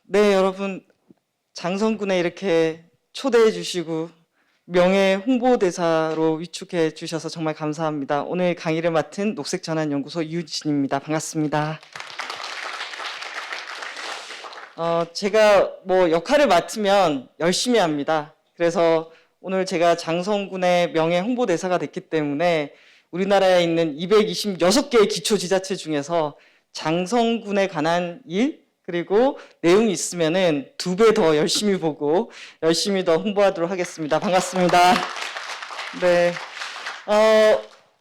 네, 여러분 장성군에 이렇게 초대해 주시고 명예 홍보대사로 위촉해 주셔서 정말 감사합니다. 오늘 강의를 맡은 녹색전환연구소 이유진입니다. 반갑습니다. 제가 역할을 맡으면 열심히 합니다. 그래서 오늘 제가 장성군의 명예 홍보대사가 됐기 때문에 우리나라에 있는 226개의 기초지자체 중에서 장성군에 관한 일 그리고 내용이 있으면은 2배 더 열심히 보고 열심히 더 홍보하도록 하겠습니다. 반갑습니다. 네.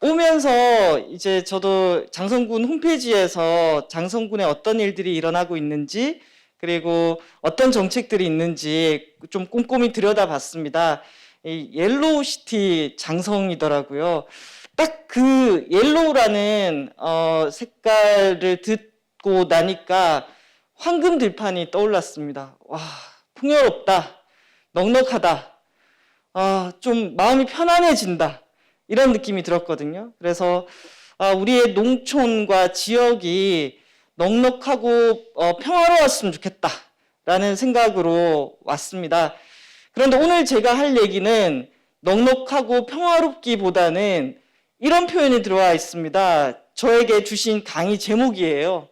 오면서 이제 저도 장성군 홈페이지에서 장성군에 어떤 일들이 일어나고 있는지 그리고 어떤 정책들이 있는지 좀 꼼꼼히 들여다봤습니다. 이 옐로우시티 장성이더라고요. 딱 그 옐로우라는 색깔을 듣고 나니까 황금 들판이 떠올랐습니다. 와, 풍요롭다, 넉넉하다, 좀 마음이 편안해진다 이런 느낌이 들었거든요. 그래서 우리의 농촌과 지역이 넉넉하고 평화로웠으면 좋겠다라는 생각으로 왔습니다. 그런데 오늘 제가 할 얘기는 넉넉하고 평화롭기보다는 이런 표현이 들어와 있습니다. 저에게 주신 강의 제목이에요.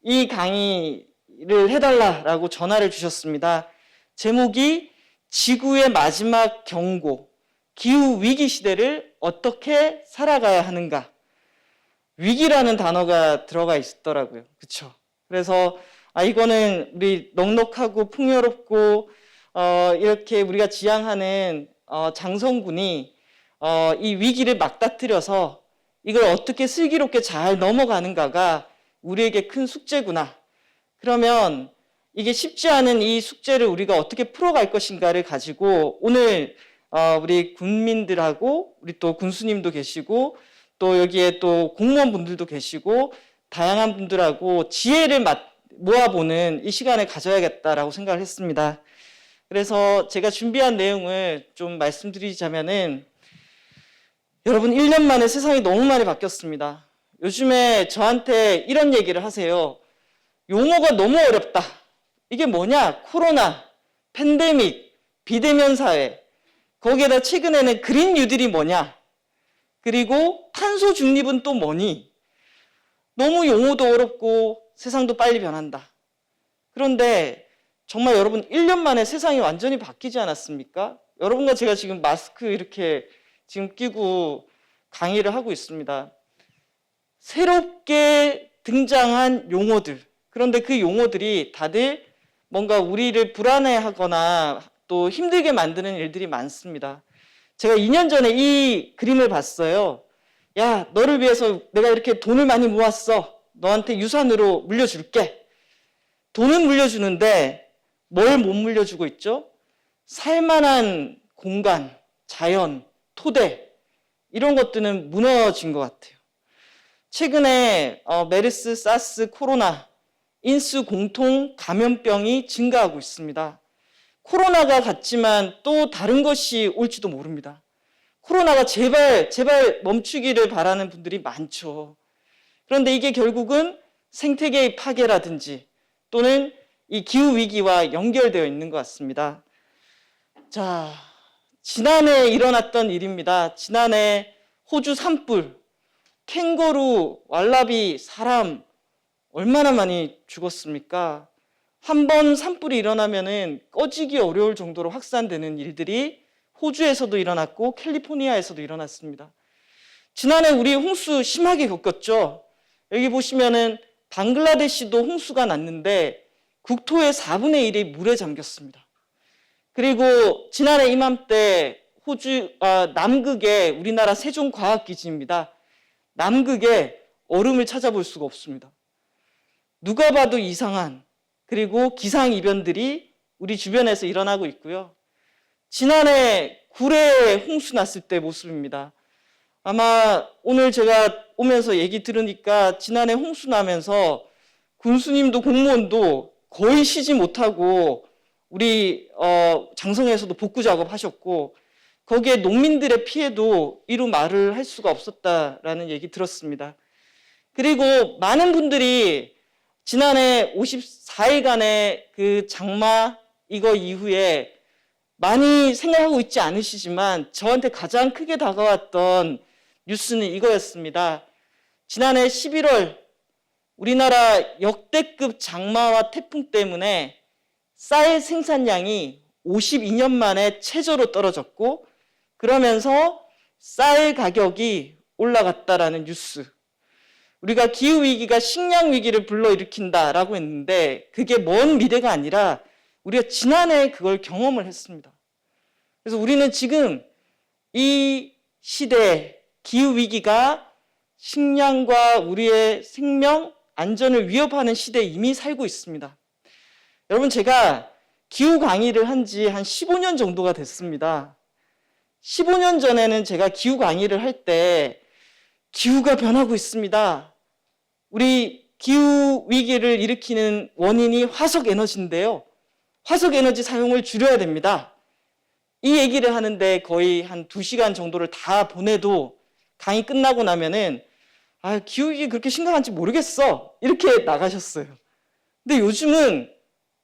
이 강의를 해달라고 전화를 주셨습니다. 제목이 지구의 마지막 경고, 기후위기 시대를 어떻게 살아가야 하는가. 위기라는 단어가 들어가 있더라고요. 그렇죠? 그래서 이거는 우리 넉넉하고 풍요롭고 이렇게 우리가 지향하는 장성군이 이 위기를 맞닥뜨려서 이걸 어떻게 슬기롭게 잘 넘어가는가가 우리에게 큰 숙제구나. 그러면 이게 쉽지 않은 이 숙제를 우리가 어떻게 풀어갈 것인가를 가지고 오늘 우리 군민들하고 우리 또 군수님도 계시고 또 여기에 또 공무원분들도 계시고 다양한 분들하고 지혜를 모아보는 이 시간을 가져야겠다라고 생각을 했습니다. 그래서 제가 준비한 내용을 좀 말씀드리자면은 여러분 1년 만에 세상이 너무 많이 바뀌었습니다. 요즘에 저한테 이런 얘기를 하세요. 용어가 너무 어렵다. 이게 뭐냐? 코로나, 팬데믹, 비대면 사회. 거기에다 최근에는 그린 뉴딜이 뭐냐? 그리고 탄소 중립은 또 뭐니? 너무 용어도 어렵고 세상도 빨리 변한다. 그런데 정말 여러분 1년 만에 세상이 완전히 바뀌지 않았습니까? 여러분과 제가 지금 마스크 이렇게 지금 끼고 강의를 하고 있습니다. 새롭게 등장한 용어들. 그런데 그 용어들이 다들 뭔가 우리를 불안해하거나 또 힘들게 만드는 일들이 많습니다. 제가 2년 전에 이 그림을 봤어요. 야, 너를 위해서 내가 이렇게 돈을 많이 모았어. 너한테 유산으로 물려줄게. 돈은 물려주는데 뭘 못 물려주고 있죠? 살만한 공간, 자연, 토대 이런 것들은 무너진 것 같아요. 최근에 메르스, 사스, 코로나 인수 공통 감염병이 증가하고 있습니다. 코로나가 갔지만 또 다른 것이 올지도 모릅니다. 코로나가 제발 멈추기를 바라는 분들이 많죠. 그런데 이게 결국은 생태계의 파괴라든지 또는 이 기후위기와 연결되어 있는 것 같습니다. 자, 지난해 일어났던 일입니다. 지난해 호주 산불, 캥거루, 왈라비, 사람 얼마나 많이 죽었습니까? 한 번 산불이 일어나면은 꺼지기 어려울 정도로 확산되는 일들이 호주에서도 일어났고 캘리포니아에서도 일어났습니다. 지난해 우리 홍수 심하게 겪었죠. 여기 보시면은 방글라데시도 홍수가 났는데 국토의 4분의 1이 물에 잠겼습니다. 그리고 지난해 이맘때 호주 남극의 우리나라 세종과학기지입니다. 남극에 얼음을 찾아볼 수가 없습니다. 누가 봐도 이상한 그리고 기상이변들이 우리 주변에서 일어나고 있고요. 지난해 구례에 홍수 났을 때 모습입니다. 아마 오늘 제가 오면서 얘기 들으니까 지난해 홍수 나면서 군수님도 공무원도 거의 쉬지 못하고 우리 장성에서도 복구 작업하셨고 거기에 농민들의 피해도 이루 말을 할 수가 없었다라는 얘기 들었습니다. 그리고 많은 분들이 지난해 54일간의 그 장마 이거 이후에 많이 생각하고 있지 않으시지만 저한테 가장 크게 다가왔던 뉴스는 이거였습니다. 지난해 11월 우리나라 역대급 장마와 태풍 때문에 쌀 생산량이 52년 만에 최저로 떨어졌고 그러면서 쌀 가격이 올라갔다라는 뉴스. 우리가 기후위기가 식량위기를 불러일으킨다라고 했는데 그게 먼 미래가 아니라 우리가 지난해 그걸 경험을 했습니다. 그래서 우리는 지금 이 시대에 기후위기가 식량과 우리의 생명, 안전을 위협하는 시대에 이미 살고 있습니다. 여러분, 제가 기후 강의를 한 지 한 15년 정도가 됐습니다. 15년 전에는 제가 기후 강의를 할 때 기후가 변하고 있습니다. 우리 기후 위기를 일으키는 원인이 화석 에너지인데요. 화석 에너지 사용을 줄여야 됩니다. 이 얘기를 하는데 거의 한 2시간 정도를 다 보내도 강의 끝나고 나면은 기후위기 그렇게 심각한지 모르겠어. 이렇게 나가셨어요. 근데 요즘은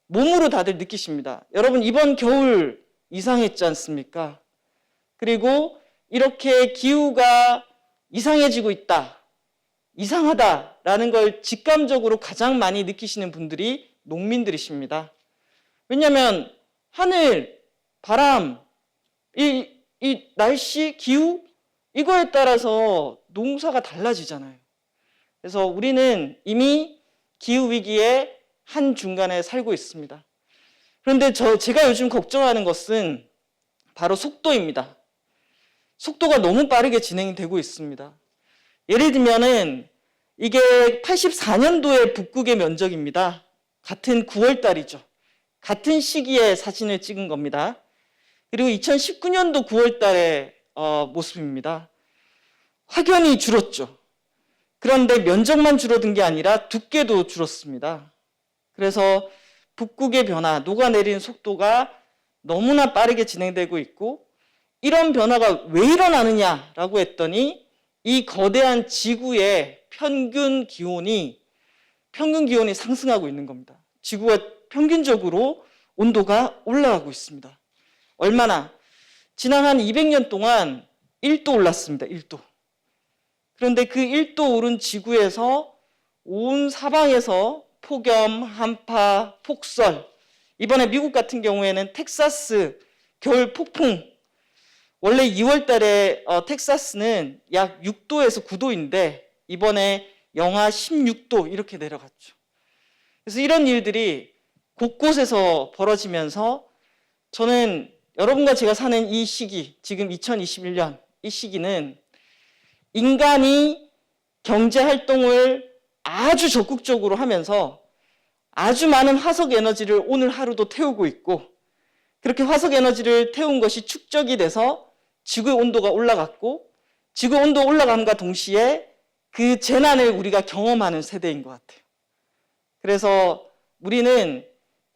몸으로 다들 느끼십니다. 여러분, 이번 겨울 이상했지 않습니까? 그리고 이렇게 기후가 이상해지고 있다, 이상하다라는 걸 직감적으로 가장 많이 느끼시는 분들이 농민들이십니다. 왜냐하면 하늘, 바람, 이 날씨, 기후 이거에 따라서 농사가 달라지잖아요. 그래서 우리는 이미 기후위기의 한 중간에 살고 있습니다. 그런데 제가 요즘 걱정하는 것은 바로 속도입니다. 속도가 너무 빠르게 진행이 되고 있습니다. 예를 들면은 이게 84년도의 북극의 면적입니다. 같은 9월 달이죠. 같은 시기에 사진을 찍은 겁니다. 그리고 2019년도 9월 달의 모습입니다. 확연히 줄었죠. 그런데 면적만 줄어든 게 아니라 두께도 줄었습니다. 그래서 북극의 변화, 녹아내리는 속도가 너무나 빠르게 진행되고 있고 이런 변화가 왜 일어나느냐라고 했더니 이 거대한 지구의 평균 기온이 상승하고 있는 겁니다. 지구가 평균적으로 온도가 올라가고 있습니다. 얼마나? 지난 한 200년 동안 1도 올랐습니다. 1도. 그런데 그 1도 오른 지구에서 온 사방에서 폭염, 한파, 폭설, 이번에 미국 같은 경우에는 텍사스 겨울 폭풍, 원래 2월 달에 텍사스는 약 6도에서 9도인데 이번에 영하 16도 이렇게 내려갔죠. 그래서 이런 일들이 곳곳에서 벌어지면서 저는 여러분과 제가 사는 이 시기, 지금 2021년 이 시기는 인간이 경제활동을 아주 적극적으로 하면서 아주 많은 화석 에너지를 오늘 하루도 태우고 있고 그렇게 화석 에너지를 태운 것이 축적이 돼서 지구의 온도가 올라갔고 지구 온도 올라감과 동시에 그 재난을 우리가 경험하는 세대인 것 같아요. 그래서 우리는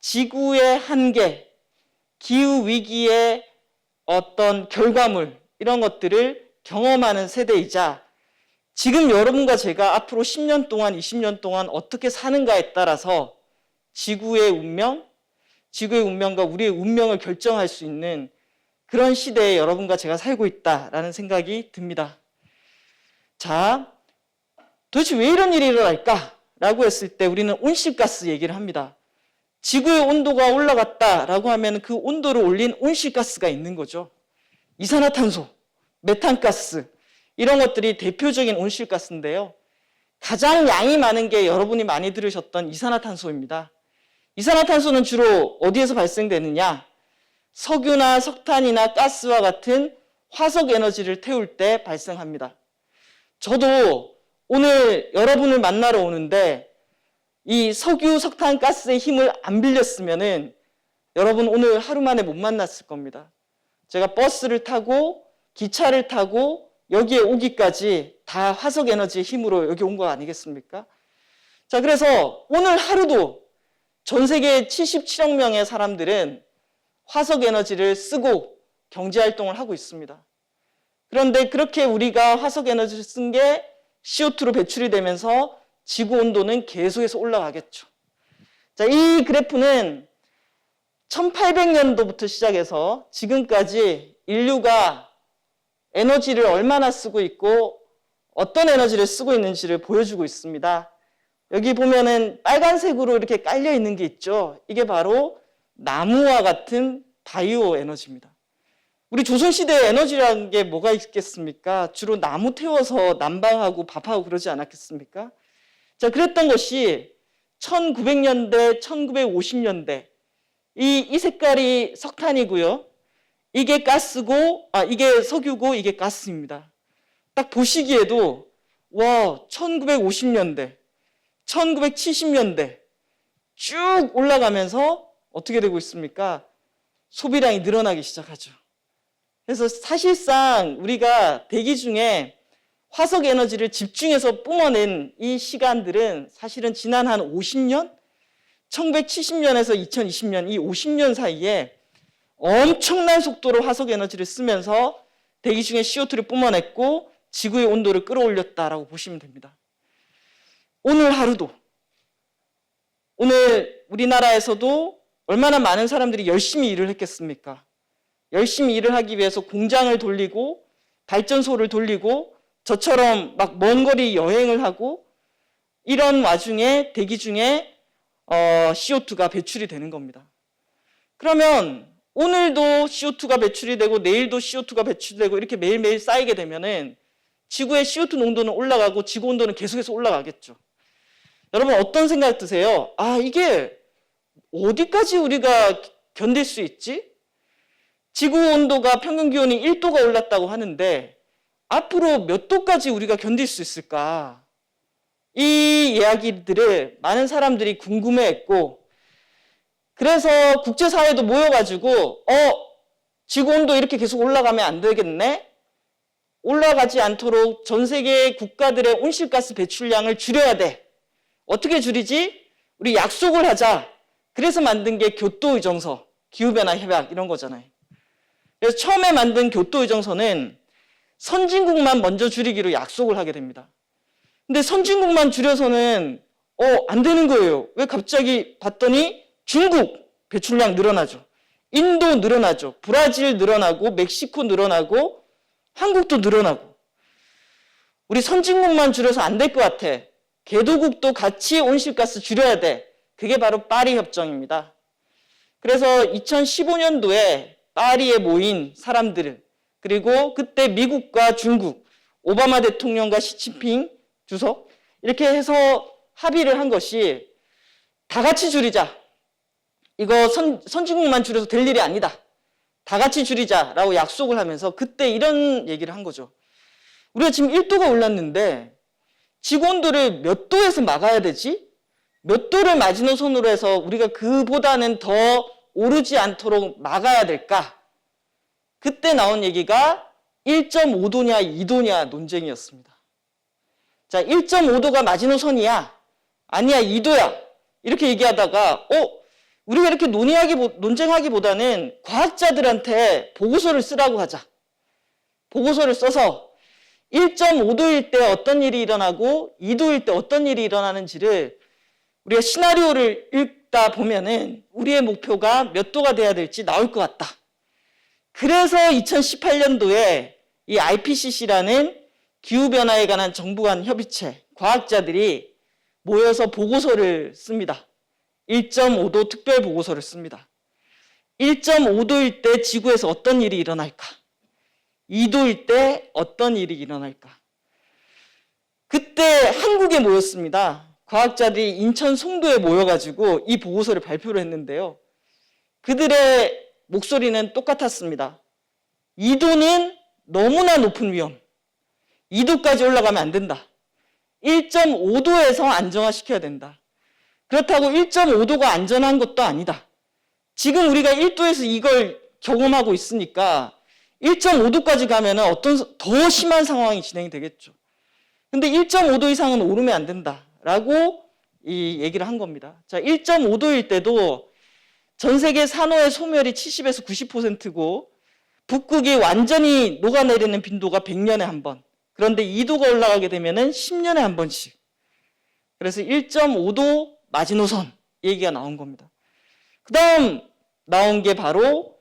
지구의 한계, 기후위기의 어떤 결과물 이런 것들을 경험하는 세대이자 지금 여러분과 제가 앞으로 10년 동안, 20년 동안 어떻게 사는가에 따라서 지구의 운명과 우리의 운명을 결정할 수 있는 그런 시대에 여러분과 제가 살고 있다라는 생각이 듭니다. 자, 도대체 왜 이런 일이 일어날까라고 했을 때 우리는 온실가스 얘기를 합니다. 지구의 온도가 올라갔다라고 하면 그 온도를 올린 온실가스가 있는 거죠. 이산화탄소, 메탄가스 이런 것들이 대표적인 온실가스인데요. 가장 양이 많은 게 여러분이 많이 들으셨던 이산화탄소입니다. 이산화탄소는 주로 어디에서 발생되느냐? 석유나 석탄이나 가스와 같은 화석 에너지를 태울 때 발생합니다. 저도 오늘 여러분을 만나러 오는데 이 석유, 석탄, 가스의 힘을 안 빌렸으면은 여러분 오늘 하루 만에 못 만났을 겁니다. 제가 버스를 타고 기차를 타고 여기에 오기까지 다 화석 에너지의 힘으로 여기 온 거 아니겠습니까? 자, 그래서 오늘 하루도 전 세계 77억 명의 사람들은 화석 에너지를 쓰고 경제 활동을 하고 있습니다. 그런데 그렇게 우리가 화석 에너지를 쓴 게 CO2로 배출이 되면서 지구 온도는 계속해서 올라가겠죠. 자, 이 그래프는 1800년도부터 시작해서 지금까지 인류가 에너지를 얼마나 쓰고 있고 어떤 에너지를 쓰고 있는지를 보여주고 있습니다. 여기 보면은 빨간색으로 이렇게 깔려 있는 게 있죠. 이게 바로 나무와 같은 바이오 에너지입니다. 우리 조선시대에 에너지라는 게 뭐가 있겠습니까? 주로 나무 태워서 난방하고 밥하고 그러지 않았겠습니까? 자, 그랬던 것이 1900년대, 1950년대 이 색깔이 석탄이고요. 이게 가스고, 이게 석유고 이게 가스입니다. 딱 보시기에도 와, 1950년대, 1970년대 쭉 올라가면서 어떻게 되고 있습니까? 소비량이 늘어나기 시작하죠. 그래서 사실상 우리가 대기 중에 화석 에너지를 집중해서 뿜어낸 이 시간들은 사실은 지난 한 50년? 1970년에서 2020년 이 50년 사이에 엄청난 속도로 화석 에너지를 쓰면서 대기 중에 CO2를 뿜어냈고 지구의 온도를 끌어올렸다라고 보시면 됩니다. 오늘 하루도, 오늘 우리나라에서도 얼마나 많은 사람들이 열심히 일을 했겠습니까? 열심히 일을 하기 위해서 공장을 돌리고 발전소를 돌리고 저처럼 막 먼 거리 여행을 하고 이런 와중에 대기 중에 CO2가 배출이 되는 겁니다. 그러면 오늘도 CO2가 배출이 되고 내일도 CO2가 배출되고 이렇게 매일매일 쌓이게 되면은 지구의 CO2 농도는 올라가고 지구 온도는 계속해서 올라가겠죠. 여러분 어떤 생각 드세요? 이게 어디까지 우리가 견딜 수 있지? 지구 온도가 평균 기온이 1도가 올랐다고 하는데 앞으로 몇 도까지 우리가 견딜 수 있을까? 이 이야기들을 많은 사람들이 궁금해했고 그래서 국제사회도 모여가지고 지구 온도 이렇게 계속 올라가면 안 되겠네? 올라가지 않도록 전 세계 국가들의 온실가스 배출량을 줄여야 돼. 어떻게 줄이지? 우리 약속을 하자. 그래서 만든 게 교토의정서, 기후변화 협약 이런 거잖아요. 그래서 처음에 만든 교토의정서는 선진국만 먼저 줄이기로 약속을 하게 됩니다. 근데 선진국만 줄여서는 안 되는 거예요. 왜 갑자기 봤더니 중국 배출량 늘어나죠. 인도 늘어나죠. 브라질 늘어나고 멕시코 늘어나고 한국도 늘어나고 우리 선진국만 줄여서 안 될 것 같아. 개도국도 같이 온실가스 줄여야 돼. 그게 바로 파리 협정입니다. 그래서 2015년도에 파리에 모인 사람들 그리고 그때 미국과 중국 오바마 대통령과 시진핑 주석 이렇게 해서 합의를 한 것이 다 같이 줄이자. 이거 선진국만 줄여서 될 일이 아니다. 다 같이 줄이자라고 약속을 하면서 그때 이런 얘기를 한 거죠. 우리가 지금 1도가 올랐는데 지구 온도를 몇 도에서 막아야 되지? 몇 도를 마지노선으로 해서 우리가 그보다는 더 오르지 않도록 막아야 될까? 그때 나온 얘기가 1.5도냐 2도냐 논쟁이었습니다. 자, 1.5도가 마지노선이야. 아니야 2도야. 이렇게 얘기하다가 우리가 이렇게 논쟁하기보다는 과학자들한테 보고서를 쓰라고 하자. 보고서를 써서 1.5도일 때 어떤 일이 일어나고 2도일 때 어떤 일이 일어나는지를 우리가 시나리오를 읽다 보면은 우리의 목표가 몇 도가 돼야 될지 나올 것 같다. 그래서 2018년도에 이 IPCC라는 기후변화에 관한 정부 간 협의체 과학자들이 모여서 보고서를 씁니다. 1.5도 특별 보고서를 씁니다. 1.5도일 때 지구에서 어떤 일이 일어날까? 2도일 때 어떤 일이 일어날까? 그때 한국에 모였습니다. 과학자들이 인천 송도에 모여가지고 이 보고서를 발표를 했는데요. 그들의 목소리는 똑같았습니다. 2도는 너무나 높은 위험. 2도까지 올라가면 안 된다. 1.5도에서 안정화시켜야 된다. 그렇다고 1.5도가 안전한 것도 아니다. 지금 우리가 1도에서 이걸 경험하고 있으니까 1.5도까지 가면 어떤 더 심한 상황이 진행이 되겠죠. 근데 1.5도 이상은 오르면 안 된다라고 이 얘기를 한 겁니다. 자, 1.5도일 때도 전 세계 산호의 소멸이 70에서 90%고 북극이 완전히 녹아내리는 빈도가 100년에 한 번. 그런데 2도가 올라가게 되면은 10년에 한 번씩. 그래서 1.5도 마지노선 얘기가 나온 겁니다. 그 다음 나온 게 바로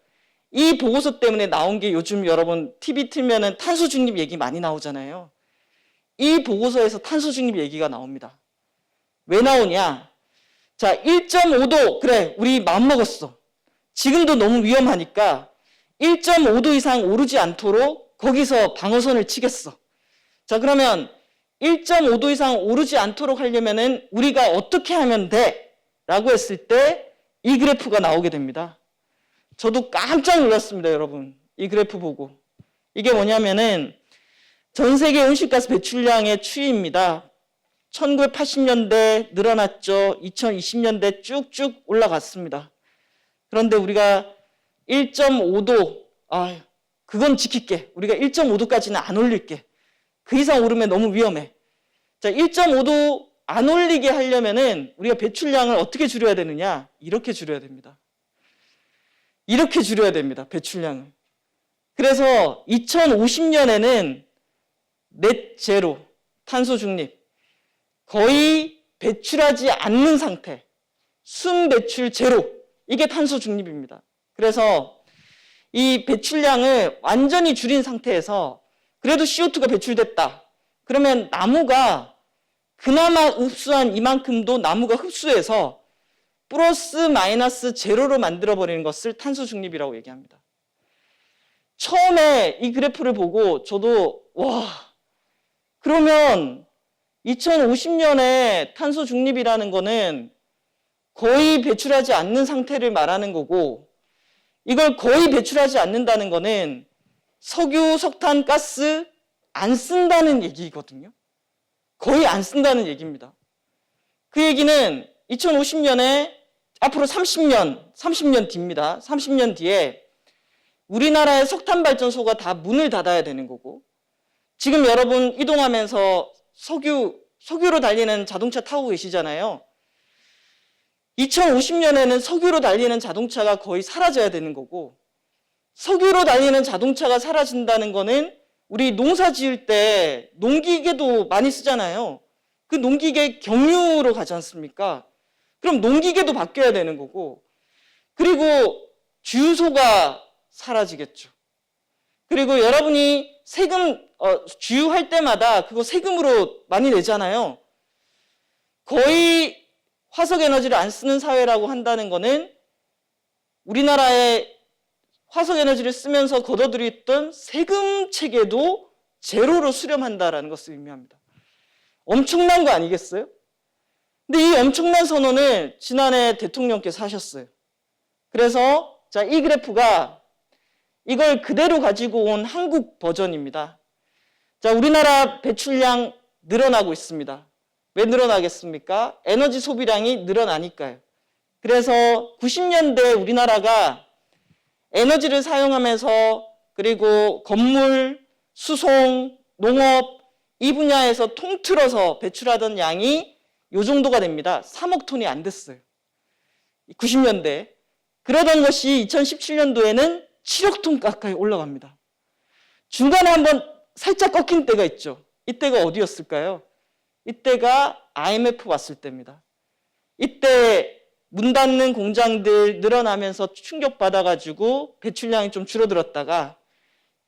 이 보고서 때문에 나온 게 요즘 여러분 TV 틀면은 탄소 중립 얘기 많이 나오잖아요. 이 보고서에서 탄소 중립 얘기가 나옵니다. 왜 나오냐? 자, 1.5도 그래 우리 마음먹었어. 지금도 너무 위험하니까 1.5도 이상 오르지 않도록 거기서 방어선을 치겠어. 자, 그러면 1.5도 이상 오르지 않도록 하려면은 우리가 어떻게 하면 돼? 라고 했을 때 이 그래프가 나오게 됩니다. 저도 깜짝 놀랐습니다, 여러분. 이 그래프 보고. 이게 뭐냐면은 전 세계 온실가스 배출량의 추이입니다. 1980년대 늘어났죠. 2020년대 쭉쭉 올라갔습니다. 그런데 우리가 1.5도, 그건 지킬게. 우리가 1.5도까지는 안 올릴게. 그 이상 오르면 너무 위험해. 자, 1.5도 안 올리게 하려면은 우리가 배출량을 어떻게 줄여야 되느냐? 이렇게 줄여야 됩니다. 이렇게 줄여야 됩니다. 배출량을. 그래서 2050년에는 넷 제로, 탄소 중립, 거의 배출하지 않는 상태, 순 배출 제로, 이게 탄소 중립입니다. 그래서 이 배출량을 완전히 줄인 상태에서 그래도 CO2가 배출됐다. 그러면 나무가 그나마 흡수한 이만큼도 나무가 흡수해서 플러스 마이너스 제로로 만들어버리는 것을 탄소 중립이라고 얘기합니다. 처음에 이 그래프를 보고 저도 그러면 2050년에 탄소 중립이라는 거는 거의 배출하지 않는 상태를 말하는 거고, 이걸 거의 배출하지 않는다는 거는 석유, 석탄, 가스 안 쓴다는 얘기거든요. 거의 안 쓴다는 얘기입니다. 그 얘기는 2050년에 앞으로 30년 뒤입니다. 30년 뒤에 우리나라의 석탄 발전소가 다 문을 닫아야 되는 거고, 지금 여러분 이동하면서 석유로 달리는 자동차 타고 계시잖아요. 2050년에는 석유로 달리는 자동차가 거의 사라져야 되는 거고, 석유로 달리는 자동차가 사라진다는 거는 우리 농사 지을 때 농기계도 많이 쓰잖아요. 그 농기계 경유로 가지 않습니까? 그럼 농기계도 바뀌어야 되는 거고, 그리고 주유소가 사라지겠죠. 그리고 여러분이 세금 주유할 때마다 그거 세금으로 많이 내잖아요. 거의 화석에너지를 안 쓰는 사회라고 한다는 거는 우리나라의 화석에너지를 쓰면서 걷어들였던 세금 체계도 제로로 수렴한다라는 것을 의미합니다. 엄청난 거 아니겠어요? 근데 이 엄청난 선언을 지난해 대통령께서 하셨어요. 그래서 이 그래프가 이걸 그대로 가지고 온 한국 버전입니다. 자, 우리나라 배출량 늘어나고 있습니다. 왜 늘어나겠습니까? 에너지 소비량이 늘어나니까요. 그래서 90년대 우리나라가 에너지를 사용하면서 그리고 건물, 수송, 농업 이 분야에서 통틀어서 배출하던 양이 이 정도가 됩니다. 3억 톤이 안 됐어요. 90년대. 그러던 것이 2017년도에는 7억 톤 가까이 올라갑니다. 중간에 한번 살짝 꺾인 때가 있죠. 이때가 어디였을까요? 이때가 IMF 왔을 때입니다. 이때 문 닫는 공장들 늘어나면서 충격받아가지고 배출량이 좀 줄어들었다가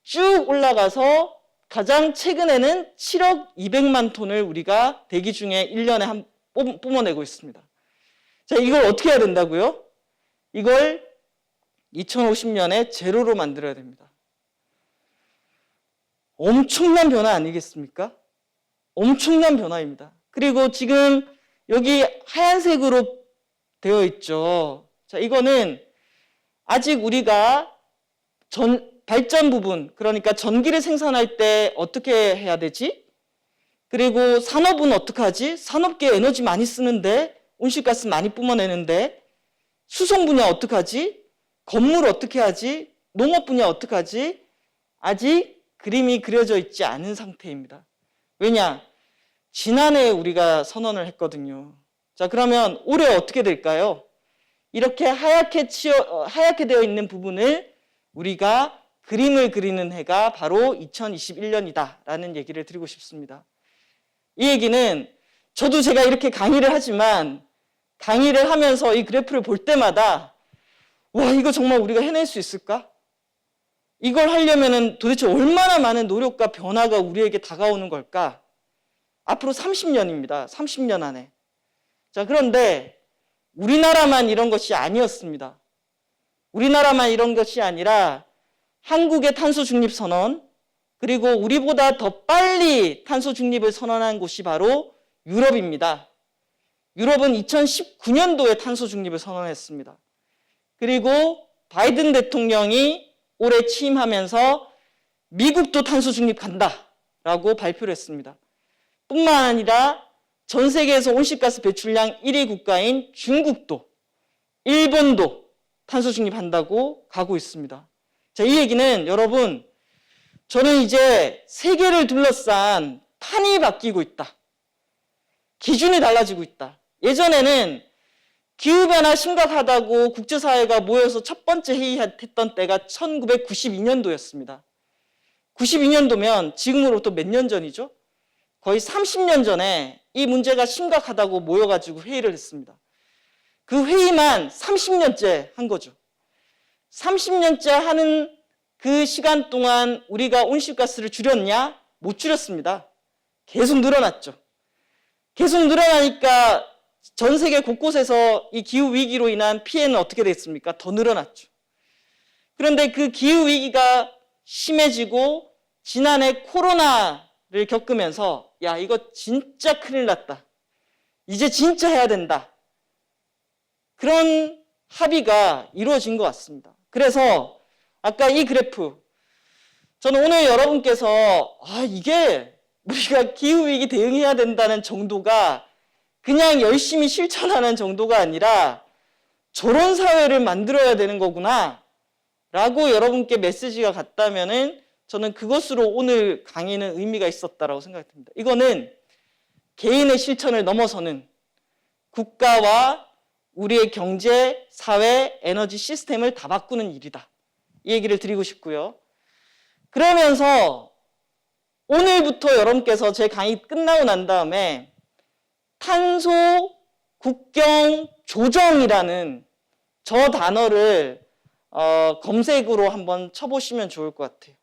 쭉 올라가서 가장 최근에는 7억 200만 톤을 우리가 대기 중에 1년에 뿜어내고 있습니다. 자, 이걸 어떻게 해야 된다고요? 이걸 2050년에 제로로 만들어야 됩니다. 엄청난 변화 아니겠습니까? 엄청난 변화입니다. 그리고 지금 여기 하얀색으로 되어 있죠. 자, 이거는 아직 우리가 발전 부분, 그러니까 전기를 생산할 때 어떻게 해야 되지? 그리고 산업은 어떻게 하지? 산업계 에너지 많이 쓰는데, 온실가스 많이 뿜어내는데, 수송 분야 어떻게 하지? 건물 어떻게 하지? 농업 분야 어떻게 하지? 아직 그림이 그려져 있지 않은 상태입니다. 왜냐? 지난해 우리가 선언을 했거든요. 자, 그러면 올해 어떻게 될까요? 이렇게 하얗게 되어 있는 부분을 우리가 그림을 그리는 해가 바로 2021년이다라는 얘기를 드리고 싶습니다. 이 얘기는 저도 제가 이렇게 강의를 하지만 강의를 하면서 이 그래프를 볼 때마다 와, 이거 정말 우리가 해낼 수 있을까? 이걸 하려면은 도대체 얼마나 많은 노력과 변화가 우리에게 다가오는 걸까? 앞으로 30년입니다. 30년 안에. 자, 그런데 우리나라만 이런 것이 아니었습니다. 우리나라만 이런 것이 아니라 한국의 탄소 중립 선언, 그리고 우리보다 더 빨리 탄소 중립을 선언한 곳이 바로 유럽입니다. 유럽은 2019년도에 탄소 중립을 선언했습니다. 그리고 바이든 대통령이 올해 취임하면서 미국도 탄소 중립 간다라고 발표를 했습니다. 뿐만 아니라 전 세계에서 온실가스 배출량 1위 국가인 중국도, 일본도 탄소 중립한다고 가고 있습니다. 자, 이 얘기는 여러분, 저는 이제 세계를 둘러싼 판이 바뀌고 있다. 기준이 달라지고 있다. 예전에는 기후변화 심각하다고 국제사회가 모여서 첫 번째 회의했던 때가 1992년도였습니다. 92년도면 지금으로부터 몇 년 전이죠? 거의 30년 전에 이 문제가 심각하다고 모여가지고 회의를 했습니다. 그 회의만 30년째 한 거죠. 30년째 하는 그 시간 동안 우리가 온실가스를 줄였냐? 못 줄였습니다. 계속 늘어났죠. 계속 늘어나니까 전 세계 곳곳에서 이 기후위기로 인한 피해는 어떻게 됐습니까? 더 늘어났죠. 그런데 그 기후위기가 심해지고 지난해 코로나를 겪으면서 야, 이거 진짜 큰일 났다. 이제 진짜 해야 된다. 그런 합의가 이루어진 것 같습니다. 그래서 아까 이 그래프, 저는 오늘 여러분께서 이게 우리가 기후위기 대응해야 된다는 정도가 그냥 열심히 실천하는 정도가 아니라 저런 사회를 만들어야 되는 거구나 라고 여러분께 메시지가 갔다면은 저는 그것으로 오늘 강의는 의미가 있었다라고 생각합니다. 이거는 개인의 실천을 넘어서는 국가와 우리의 경제, 사회, 에너지 시스템을 다 바꾸는 일이다. 이 얘기를 드리고 싶고요. 그러면서 오늘부터 여러분께서 제 강의 끝나고 난 다음에 탄소 국경 조정이라는 저 단어를 검색으로 한번 쳐보시면 좋을 것 같아요.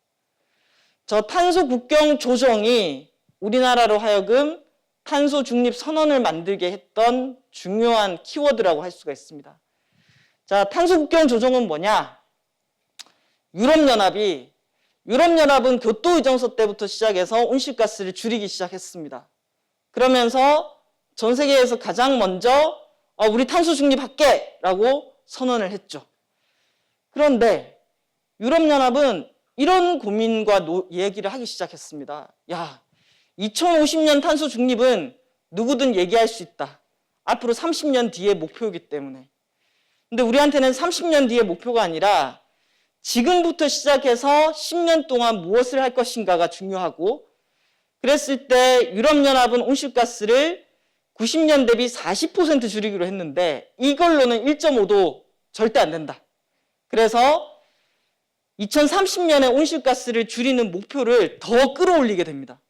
저 탄소 국경 조정이 우리나라로 하여금 탄소 중립 선언을 만들게 했던 중요한 키워드라고 할 수가 있습니다. 자, 탄소 국경 조정은 뭐냐? 유럽연합은 교토 의정서 때부터 시작해서 온실가스를 줄이기 시작했습니다. 그러면서 전 세계에서 가장 먼저 우리 탄소 중립할게 라고 선언을 했죠. 그런데 유럽연합은 이런 고민과 얘기를 하기 시작했습니다. 야, 2050년 탄소 중립은 누구든 얘기할 수 있다. 앞으로 30년 뒤의 목표이기 때문에. 근데 우리한테는 30년 뒤의 목표가 아니라 지금부터 시작해서 10년 동안 무엇을 할 것인가가 중요하고, 그랬을 때 유럽연합은 온실가스를 90년 대비 40% 줄이기로 했는데 이걸로는 1.5도 절대 안 된다. 그래서 2030년에 온실가스를 줄이는 목표를 더 끌어올리게 됩니다.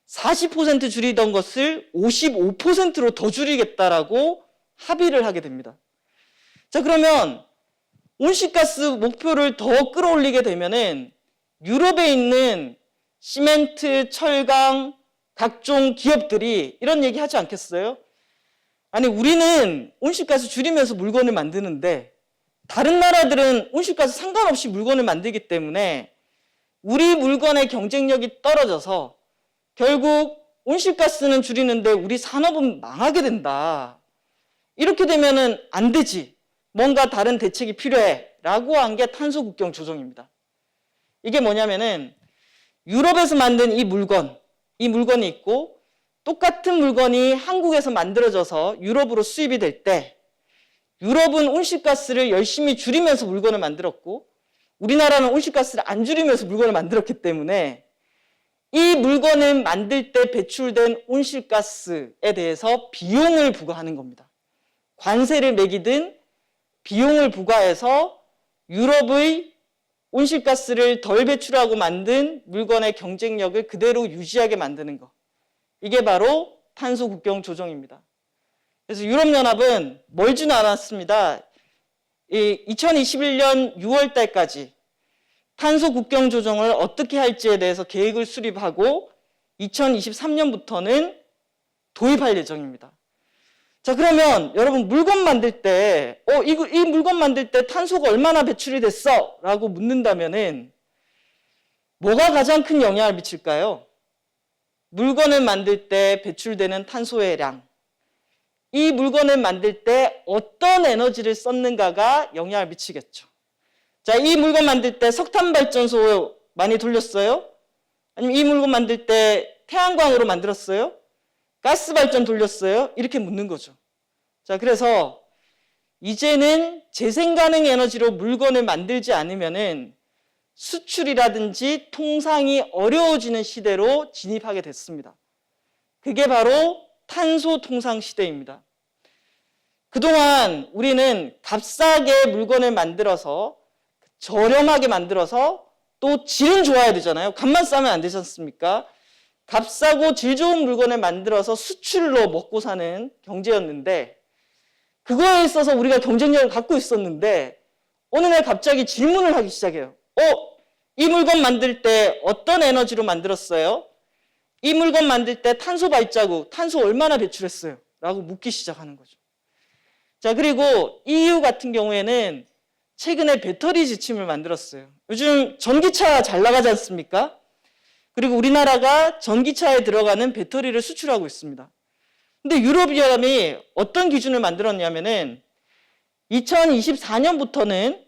40% 줄이던 것을 55%로 더 줄이겠다라고 합의를 하게 됩니다. 자, 그러면 온실가스 목표를 더 끌어올리게 되면은 유럽에 있는 시멘트, 철강, 각종 기업들이 이런 얘기 하지 않겠어요? 아니, 우리는 온실가스 줄이면서 물건을 만드는데 다른 나라들은 온실가스 상관없이 물건을 만들기 때문에 우리 물건의 경쟁력이 떨어져서 결국 온실가스는 줄이는데 우리 산업은 망하게 된다. 이렇게 되면은 안 되지. 뭔가 다른 대책이 필요해. 라고 한 게 탄소 국경 조정입니다. 이게 뭐냐면은 유럽에서 만든 이 물건이 있고 똑같은 물건이 한국에서 만들어져서 유럽으로 수입이 될 때 유럽은 온실가스를 열심히 줄이면서 물건을 만들었고 우리나라는 온실가스를 안 줄이면서 물건을 만들었기 때문에 이 물건을 만들 때 배출된 온실가스에 대해서 비용을 부과하는 겁니다. 관세를 매기든 비용을 부과해서 유럽의 온실가스를 덜 배출하고 만든 물건의 경쟁력을 그대로 유지하게 만드는 것. 이게 바로 탄소 국경 조정입니다. 그래서 유럽연합은 멀지는 않았습니다. 2021년 6월 달까지 탄소 국경 조정을 어떻게 할지에 대해서 계획을 수립하고 2023년부터는 도입할 예정입니다. 자, 그러면 여러분 물건 만들 때 이 물건 만들 때 탄소가 얼마나 배출이 됐어? 라고 묻는다면은 뭐가 가장 큰 영향을 미칠까요? 물건을 만들 때 배출되는 탄소의 량, 이 물건을 만들 때 어떤 에너지를 썼는가가 영향을 미치겠죠. 자, 이 물건 만들 때 석탄 발전소 많이 돌렸어요? 아니면 이 물건 만들 때 태양광으로 만들었어요? 가스 발전 돌렸어요? 이렇게 묻는 거죠. 자, 그래서 이제는 재생 가능 에너지로 물건을 만들지 않으면은 수출이라든지 통상이 어려워지는 시대로 진입하게 됐습니다. 그게 바로 탄소 통상 시대입니다. 그동안 우리는 값싸게 물건을 만들어서 저렴하게 만들어서 또 질은 좋아야 되잖아요. 값만 싸면 안 되지 않습니까? 값싸고 질 좋은 물건을 만들어서 수출로 먹고 사는 경제였는데 그거에 있어서 우리가 경쟁력을 갖고 있었는데 어느 날 갑자기 질문을 하기 시작해요. 이 물건 만들 때 어떤 에너지로 만들었어요? 이 물건 만들 때 탄소 발자국, 탄소 얼마나 배출했어요? 라고 묻기 시작하는 거죠. 자, 그리고 EU 같은 경우에는 최근에 배터리 지침을 만들었어요. 요즘 전기차 잘 나가지 않습니까? 그리고 우리나라가 전기차에 들어가는 배터리를 수출하고 있습니다. 근데 유럽연합이 어떤 기준을 만들었냐면은 2024년부터는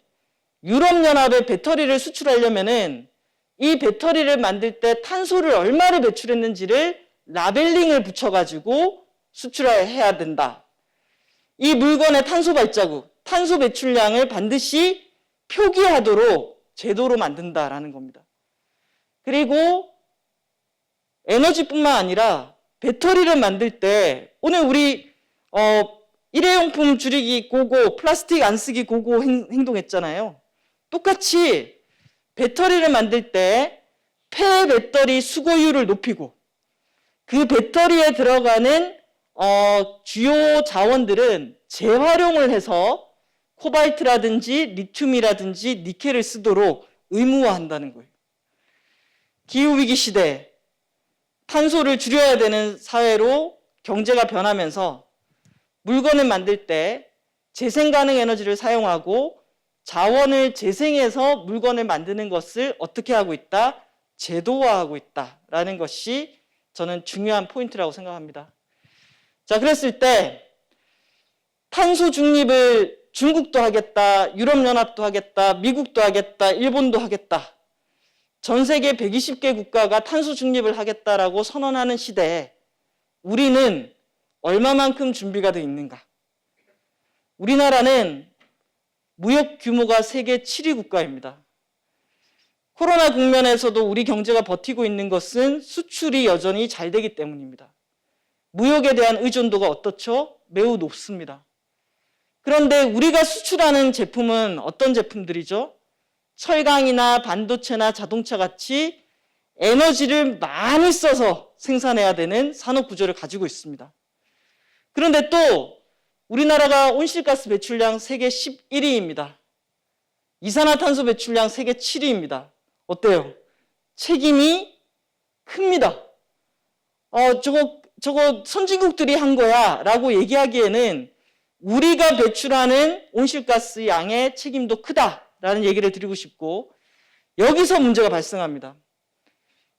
유럽연합의 배터리를 수출하려면은 이 배터리를 만들 때 탄소를 얼마를 배출했는지를 라벨링을 붙여가지고 수출해야 된다. 이 물건의 탄소 발자국, 탄소 배출량을 반드시 표기하도록 제도로 만든다라는 겁니다. 그리고 에너지뿐만 아니라 배터리를 만들 때 오늘 우리 일회용품 줄이기 고고, 플라스틱 안 쓰기 고고 행동했잖아요. 똑같이 배터리를 만들 때 폐배터리 수거율을 높이고 그 배터리에 들어가는 주요 자원들은 재활용을 해서 코발트라든지 리튬이라든지 니켈을 쓰도록 의무화한다는 거예요. 기후위기 시대, 탄소를 줄여야 되는 사회로 경제가 변하면서 물건을 만들 때 재생가능 에너지를 사용하고 자원을 재생해서 물건을 만드는 것을 어떻게 하고 있다? 제도화하고 있다라는 것이 저는 중요한 포인트라고 생각합니다. 자, 그랬을 때 탄소 중립을 중국도 하겠다, 유럽연합도 하겠다, 미국도 하겠다, 일본도 하겠다. 전 세계 120개 국가가 탄소 중립을 하겠다라고 선언하는 시대에 우리는 얼마만큼 준비가 되어 있는가? 우리나라는 무역 규모가 세계 7위 국가입니다. 코로나 국면에서도 우리 경제가 버티고 있는 것은 수출이 여전히 잘 되기 때문입니다. 무역에 대한 의존도가 어떻죠? 매우 높습니다. 그런데 우리가 수출하는 제품은 어떤 제품들이죠? 철강이나 반도체나 자동차 같이 에너지를 많이 써서 생산해야 되는 산업 구조를 가지고 있습니다. 그런데 또 우리나라가 온실가스 배출량 세계 11위입니다. 이산화탄소 배출량 세계 7위입니다. 어때요? 책임이 큽니다. 저거 선진국들이 한 거야 라고 얘기하기에는 우리가 배출하는 온실가스 양의 책임도 크다라는 얘기를 드리고 싶고, 여기서 문제가 발생합니다.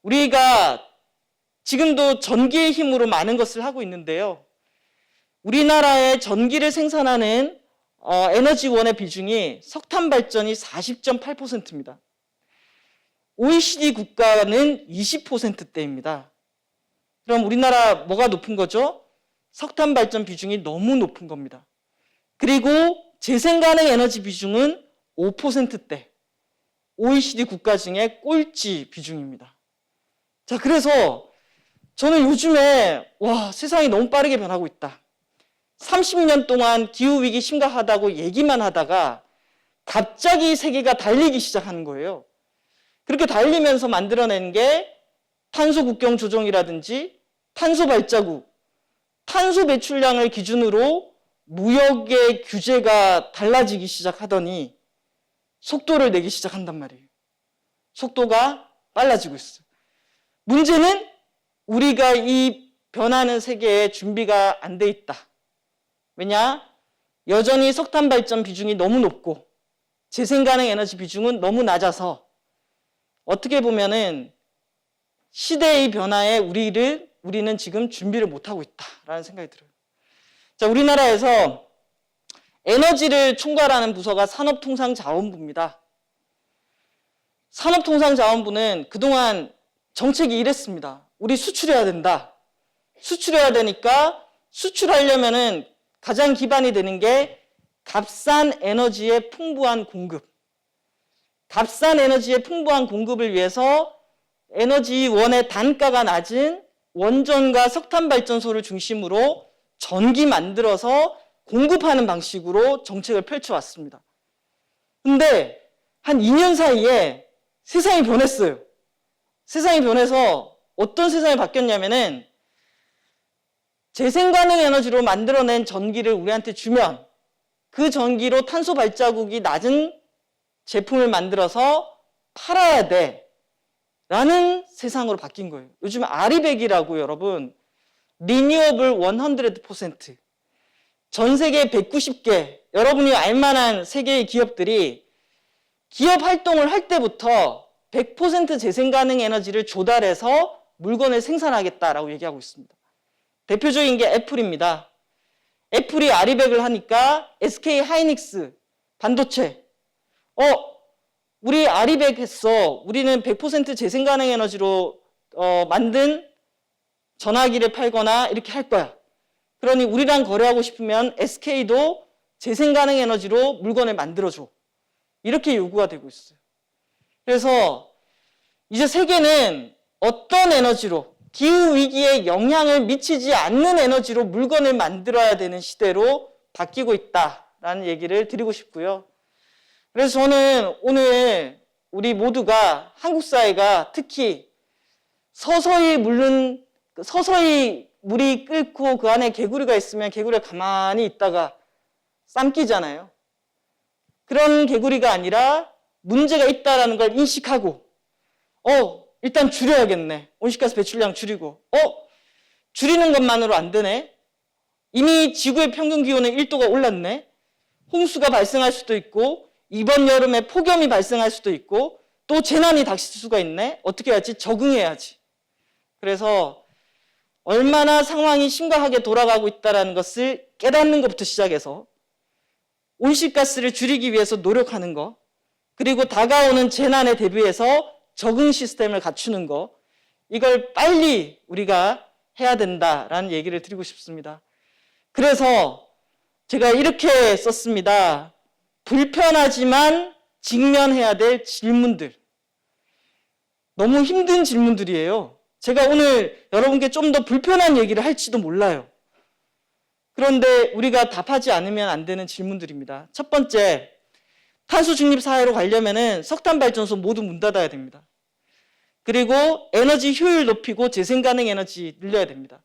우리가 지금도 전기의 힘으로 많은 것을 하고 있는데요. 우리나라의 전기를 생산하는 에너지원의 비중이 석탄 발전이 40.8%입니다. OECD 국가는 20%대입니다. 그럼 우리나라 뭐가 높은 거죠? 석탄 발전 비중이 너무 높은 겁니다. 그리고 재생가능 에너지 비중은 5%대. OECD 국가 중에 꼴찌 비중입니다. 자, 그래서 저는 요즘에 세상이 너무 빠르게 변하고 있다. 30년 동안 기후위기 심각하다고 얘기만 하다가 갑자기 세계가 달리기 시작하는 거예요. 그렇게 달리면서 만들어낸 게 탄소 국경 조정이라든지 탄소 발자국, 탄소 배출량을 기준으로 무역의 규제가 달라지기 시작하더니 속도를 내기 시작한단 말이에요. 속도가 빨라지고 있어요. 문제는 우리가 이 변하는 세계에 준비가 안 돼 있다. 왜냐? 여전히 석탄 발전 비중이 너무 높고 재생가능 에너지 비중은 너무 낮아서 어떻게 보면은 시대의 변화에 우리는 지금 준비를 못하고 있다라는 생각이 들어요. 자, 우리나라에서 에너지를 총괄하는 부서가 산업통상자원부입니다. 산업통상자원부는 그동안 정책이 이랬습니다. 우리 수출해야 된다. 수출해야 되니까 수출하려면은 가장 기반이 되는 게 값싼 에너지의 풍부한 공급. 값싼 에너지의 풍부한 공급을 위해서 에너지원의 단가가 낮은 원전과 석탄 발전소를 중심으로 전기 만들어서 공급하는 방식으로 정책을 펼쳐왔습니다. 근데 한 2년 사이에 세상이 변했어요. 세상이 변해서 어떤 세상이 바뀌었냐면은 재생가능 에너지로 만들어낸 전기를 우리한테 주면 그 전기로 탄소 발자국이 낮은 제품을 만들어서 팔아야 돼 라는 세상으로 바뀐 거예요. 요즘 아리백이라고 여러분 리뉴어블 100% 전 세계 190개 여러분이 알만한 세계의 기업들이 기업 활동을 할 때부터 100% 재생가능 에너지를 조달해서 물건을 생산하겠다라고 얘기하고 있습니다. 대표적인 게 애플입니다. 애플이 아리백을 하니까 SK 하이닉스 반도체 우리 아리백 했어. 우리는 100% 재생가능 에너지로 만든 전화기를 팔거나 이렇게 할 거야. 그러니 우리랑 거래하고 싶으면 SK도 재생가능 에너지로 물건을 만들어줘. 이렇게 요구가 되고 있어요. 그래서 이제 세계는 어떤 에너지로 기후위기에 영향을 미치지 않는 에너지로 물건을 만들어야 되는 시대로 바뀌고 있다라는 얘기를 드리고 싶고요. 그래서 저는 오늘 우리 모두가 한국 사회가 특히 서서히 물이 끓고 그 안에 개구리가 있으면 개구리가 가만히 있다가 삼키잖아요. 그런 개구리가 아니라 문제가 있다라는 걸 인식하고 일단 줄여야겠네. 온실가스 배출량 줄이고 줄이는 것만으로 안 되네. 이미 지구의 평균 기온은 1도가 올랐네. 홍수가 발생할 수도 있고 이번 여름에 폭염이 발생할 수도 있고 또 재난이 닥칠 수가 있네. 어떻게 해야지? 적응해야지. 그래서 얼마나 상황이 심각하게 돌아가고 있다는 것을 깨닫는 것부터 시작해서 온실가스를 줄이기 위해서 노력하는 것, 그리고 다가오는 재난에 대비해서 적응 시스템을 갖추는 것, 이걸 빨리 우리가 해야 된다라는 얘기를 드리고 싶습니다. 그래서 제가 이렇게 썼습니다. 불편하지만 직면해야 될 질문들. 너무 힘든 질문들이에요. 제가 오늘 여러분께 좀 더 불편한 얘기를 할지도 몰라요. 그런데 우리가 답하지 않으면 안 되는 질문들입니다. 첫 번째, 탄소 중립 사회로 가려면은 석탄 발전소 모두 문 닫아야 됩니다. 그리고 에너지 효율 높이고 재생가능 에너지 늘려야 됩니다.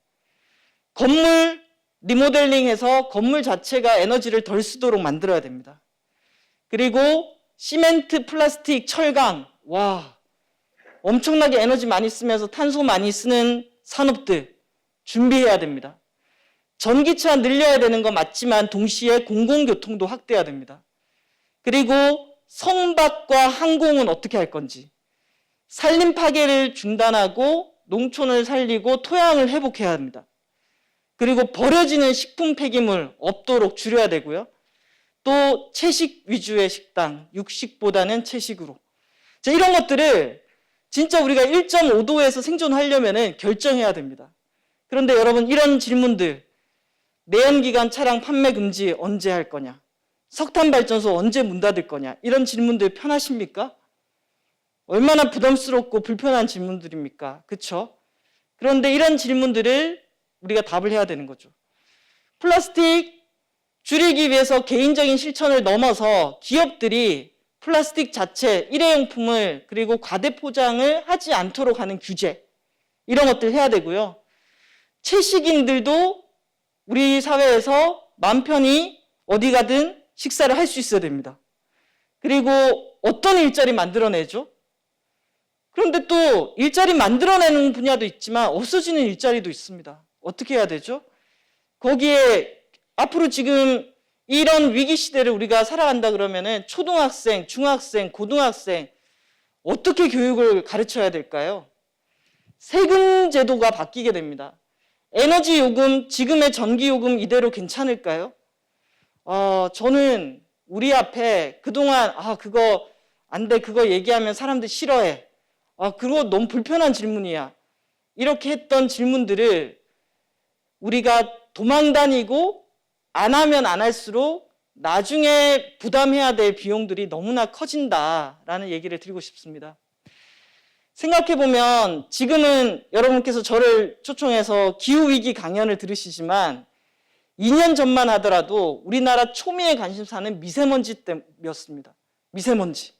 건물 리모델링해서 건물 자체가 에너지를 덜 쓰도록 만들어야 됩니다. 그리고 시멘트, 플라스틱, 철강, 엄청나게 에너지 많이 쓰면서 탄소 많이 쓰는 산업들 준비해야 됩니다. 전기차 늘려야 되는 거 맞지만 동시에 공공교통도 확대해야 됩니다. 그리고 선박과 항공은 어떻게 할 건지, 산림 파괴를 중단하고 농촌을 살리고 토양을 회복해야 합니다. 그리고 버려지는 식품 폐기물 없도록 줄여야 되고요. 또 채식 위주의 식당, 육식보다는 채식으로. 자, 이런 것들을 진짜 우리가 1.5도에서 생존하려면 결정해야 됩니다. 그런데 여러분, 이런 질문들, 내연기관 차량 판매 금지 언제 할 거냐? 석탄 발전소 언제 문 닫을 거냐? 이런 질문들 편하십니까? 얼마나 부담스럽고 불편한 질문들입니까? 그렇죠? 그런데 이런 질문들을 우리가 답을 해야 되는 거죠. 플라스틱 줄이기 위해서 개인적인 실천을 넘어서 기업들이 플라스틱 자체, 일회용품을 그리고 과대 포장을 하지 않도록 하는 규제, 이런 것들 해야 되고요. 채식인들도 우리 사회에서 마음 편히 어디 가든 식사를 할 수 있어야 됩니다. 그리고 어떤 일자리 만들어내죠? 그런데 또 일자리 만들어내는 분야도 있지만 없어지는 일자리도 있습니다. 어떻게 해야 되죠? 거기에 앞으로 지금 이런 위기 시대를 우리가 살아간다 그러면은 초등학생, 중학생, 고등학생 어떻게 교육을 가르쳐야 될까요? 세금 제도가 바뀌게 됩니다. 에너지 요금, 지금의 전기 요금 이대로 괜찮을까요? 저는 우리 앞에 그동안 그거 안 돼, 그거 얘기하면 사람들 싫어해. 그거 너무 불편한 질문이야. 이렇게 했던 질문들을 우리가 도망 다니고 안 하면 안 할수록 나중에 부담해야 될 비용들이 너무나 커진다라는 얘기를 드리고 싶습니다. 생각해보면 지금은 여러분께서 저를 초청해서 기후위기 강연을 들으시지만 2년 전만 하더라도 우리나라 초미의 관심사는 미세먼지 때문이었습니다. 미세먼지.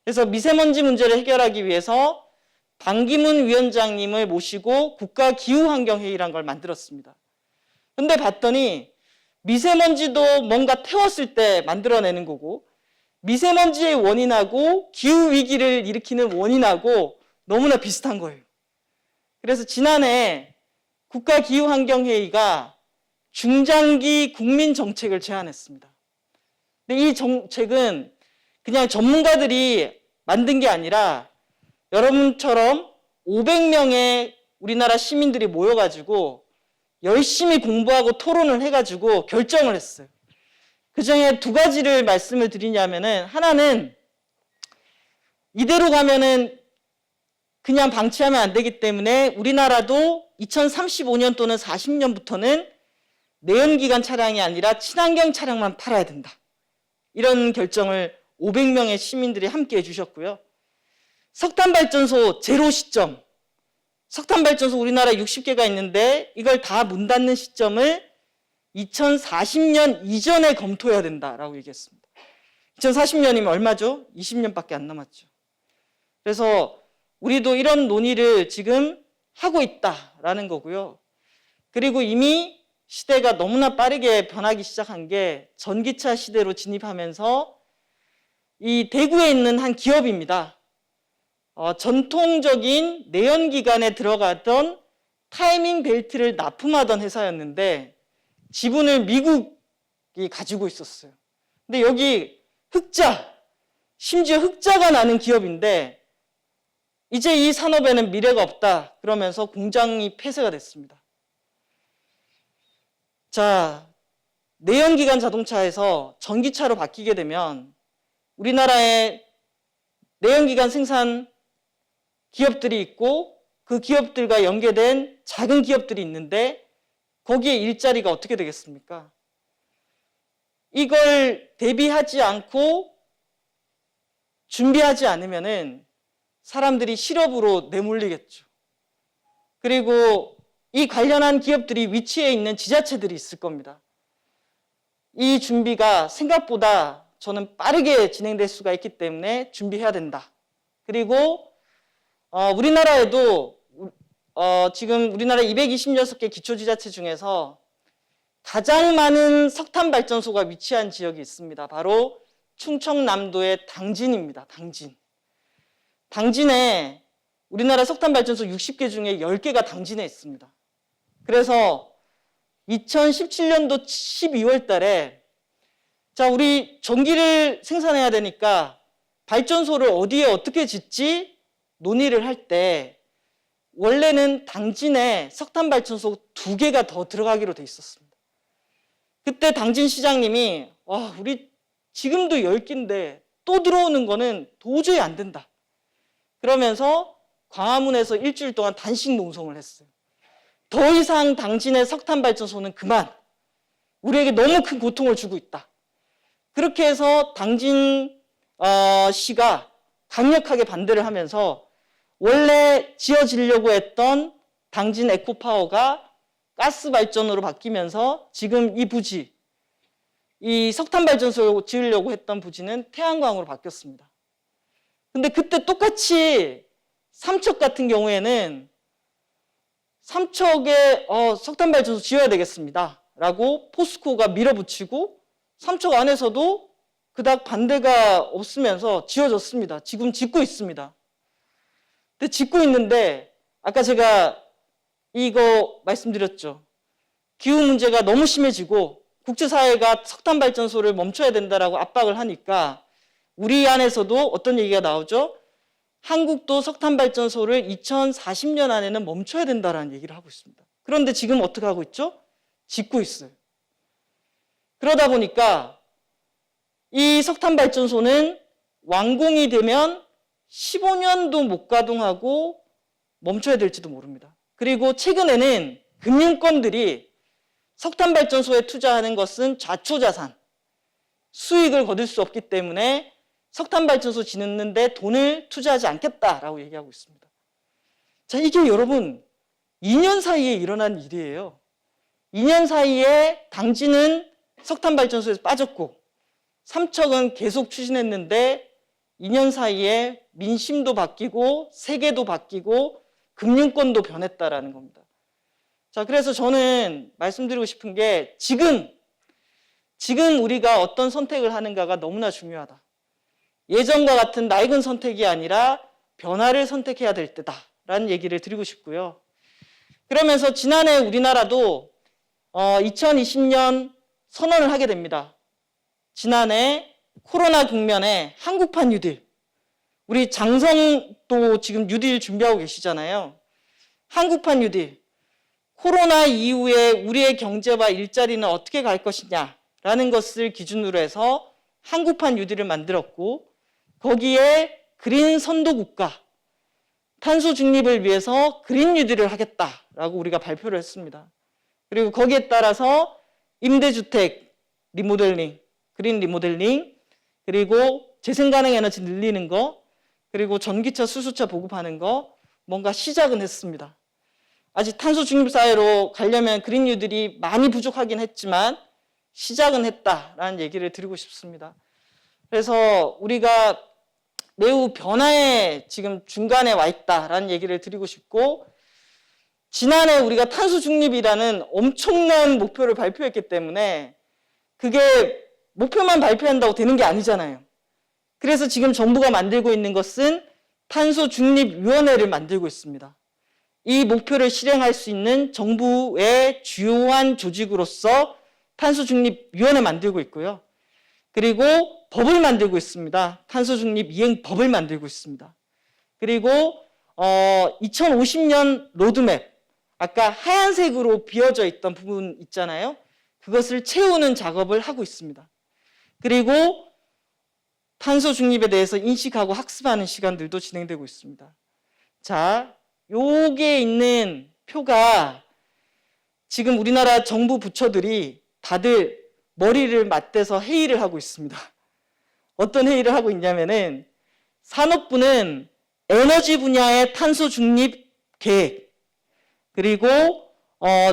그래서 미세먼지 문제를 해결하기 위해서 반기문 위원장님을 모시고 국가기후환경회의라는 걸 만들었습니다. 근데 봤더니 미세먼지도 뭔가 태웠을 때 만들어내는 거고 미세먼지의 원인하고 기후위기를 일으키는 원인하고 너무나 비슷한 거예요. 그래서 지난해 국가기후환경회의가 중장기 국민정책을 제안했습니다. 근데 이 정책은 그냥 전문가들이 만든 게 아니라 여러분처럼 500명의 우리나라 시민들이 모여가지고 열심히 공부하고 토론을 해가지고 결정을 했어요. 그 중에 두 가지를 말씀을 드리냐면은 하나는 이대로 가면은 그냥 방치하면 안 되기 때문에 우리나라도 2035년 또는 40년부터는 내연기관 차량이 아니라 친환경 차량만 팔아야 된다. 이런 결정을 500명의 시민들이 함께 해주셨고요. 석탄발전소 제로 시점. 석탄발전소 우리나라 60개가 있는데 이걸 다 문 닫는 시점을 2040년 이전에 검토해야 된다라고 얘기했습니다. 2040년이면 얼마죠? 20년밖에 안 남았죠. 그래서 우리도 이런 논의를 지금 하고 있다라는 거고요. 그리고 이미 시대가 너무나 빠르게 변하기 시작한 게 전기차 시대로 진입하면서 이 대구에 있는 한 기업입니다. 전통적인 내연기관에 들어가던 타이밍 벨트를 납품하던 회사였는데 지분을 미국이 가지고 있었어요. 근데 여기 흑자, 심지어 흑자가 나는 기업인데 이제 이 산업에는 미래가 없다 그러면서 공장이 폐쇄가 됐습니다. 자, 내연기관 자동차에서 전기차로 바뀌게 되면 우리나라에 내연기관 생산 기업들이 있고 그 기업들과 연계된 작은 기업들이 있는데 거기에 일자리가 어떻게 되겠습니까? 이걸 대비하지 않고 준비하지 않으면은 사람들이 실업으로 내몰리겠죠. 그리고 이 관련한 기업들이 위치해 있는 지자체들이 있을 겁니다. 이 준비가 생각보다 저는 빠르게 진행될 수가 있기 때문에 준비해야 된다. 그리고 우리나라에도 지금 우리나라 226개 기초지자체 중에서 가장 많은 석탄발전소가 위치한 지역이 있습니다. 바로 충청남도의 당진입니다. 당진. 당진에 우리나라 석탄발전소 60개 중에 10개가 당진에 있습니다. 그래서 2017년도 12월 달에 자, 우리 전기를 생산해야 되니까 발전소를 어디에 어떻게 짓지 논의를 할 때 원래는 당진에 석탄발전소 2개가 더 들어가기로 돼 있었습니다. 그때 당진 시장님이 우리 지금도 10개인데 또 들어오는 거는 도저히 안 된다. 그러면서 광화문에서 일주일 동안 단식 농성을 했어요. 더 이상 당진의 석탄발전소는 그만. 우리에게 너무 큰 고통을 주고 있다. 그렇게 해서 당진 시가 강력하게 반대를 하면서 원래 지어지려고 했던 당진 에코파워가 가스발전으로 바뀌면서 지금 이 부지, 이 석탄발전소 지으려고 했던 부지는 태양광으로 바뀌었습니다. 근데 그때 똑같이 삼척 같은 경우에는 삼척에 석탄발전소 지어야 되겠습니다. 된다라고 포스코가 밀어붙이고 삼척 안에서도 그닥 반대가 없으면서 지어졌습니다. 지금 짓고 있습니다. 근데 짓고 있는데 아까 제가 이거 말씀드렸죠. 기후 문제가 너무 심해지고 국제사회가 석탄발전소를 멈춰야 된다라고 압박을 하니까 우리 안에서도 어떤 얘기가 나오죠? 한국도 석탄발전소를 2040년 안에는 멈춰야 된다라는 얘기를 하고 있습니다. 그런데 지금 어떻게 하고 있죠? 짓고 있어요. 그러다 보니까 이 석탄발전소는 완공이 되면 15년도 못 가동하고 멈춰야 될지도 모릅니다. 그리고 최근에는 금융권들이 석탄발전소에 투자하는 것은 좌초자산, 수익을 거둘 수 없기 때문에 석탄발전소 짓는데 돈을 투자하지 않겠다라고 얘기하고 있습니다. 자, 이게 여러분 2년 사이에 일어난 일이에요. 2년 사이에 당진은 석탄발전소에서 빠졌고 삼척은 계속 추진했는데 2년 사이에 민심도 바뀌고 세계도 바뀌고 금융권도 변했다라는 겁니다. 자, 그래서 저는 말씀드리고 싶은 게 지금 우리가 어떤 선택을 하는가가 너무나 중요하다. 예전과 같은 낡은 선택이 아니라 변화를 선택해야 될 때다라는 얘기를 드리고 싶고요. 그러면서 지난해 우리나라도 2020년 선언을 하게 됩니다. 지난해 코로나 국면에 한국판 뉴딜, 우리 장성도 지금 뉴딜 준비하고 계시잖아요. 한국판 뉴딜, 코로나 이후에 우리의 경제와 일자리는 어떻게 갈 것이냐라는 것을 기준으로 해서 한국판 뉴딜을 만들었고 거기에 그린 선도국가, 탄소 중립을 위해서 그린 뉴딜을 하겠다라고 우리가 발표를 했습니다. 그리고 거기에 따라서 임대주택 리모델링, 그린 리모델링, 그리고 재생가능 에너지 늘리는 거, 그리고 전기차, 수소차 보급하는 거 뭔가 시작은 했습니다. 아직 탄소 중립 사회로 가려면 그린 뉴딜이 많이 부족하긴 했지만 시작은 했다라는 얘기를 드리고 싶습니다. 그래서 우리가 매우 변화의 지금 중간에 와 있다라는 얘기를 드리고 싶고 지난해 우리가 탄소 중립이라는 엄청난 목표를 발표했기 때문에 그게 목표만 발표한다고 되는 게 아니잖아요. 그래서 지금 정부가 만들고 있는 것은 탄소중립위원회를 만들고 있습니다. 이 목표를 실행할 수 있는 정부의 주요한 조직으로서 탄소중립위원회 만들고 있고요. 그리고 법을 만들고 있습니다. 탄소중립 이행법을 만들고 있습니다. 그리고 2050년 로드맵, 아까 하얀색으로 비어져 있던 부분 있잖아요. 그것을 채우는 작업을 하고 있습니다. 그리고 탄소 중립에 대해서 인식하고 학습하는 시간들도 진행되고 있습니다. 자, 요게 있는 표가 지금 우리나라 정부 부처들이 다들 머리를 맞대서 회의를 하고 있습니다. 어떤 회의를 하고 있냐면은 산업부는 에너지 분야의 탄소 중립 계획, 그리고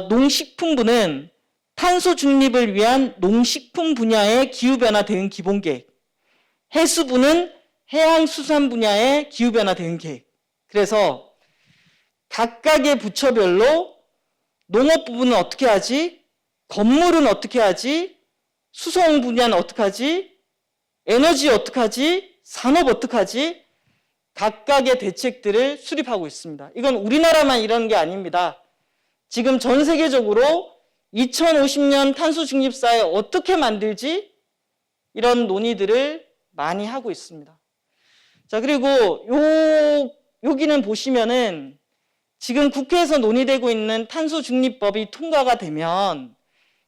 농식품부는 탄소 중립을 위한 농식품 분야의 기후변화 대응 기본 계획, 해수부는 해양수산 분야의 기후변화 대응 계획. 그래서 각각의 부처별로 농업 부분은 어떻게 하지? 건물은 어떻게 하지? 수송 분야는 어떻게 하지? 에너지 어떻게 하지? 산업 어떻게 하지? 각각의 대책들을 수립하고 있습니다. 이건 우리나라만 이러는 게 아닙니다. 지금 전 세계적으로 2050년 탄소 중립 사회 어떻게 만들지? 이런 논의들을 많이 하고 있습니다. 자, 그리고 여기는 보시면은 지금 국회에서 논의되고 있는 탄소 중립법이 통과가 되면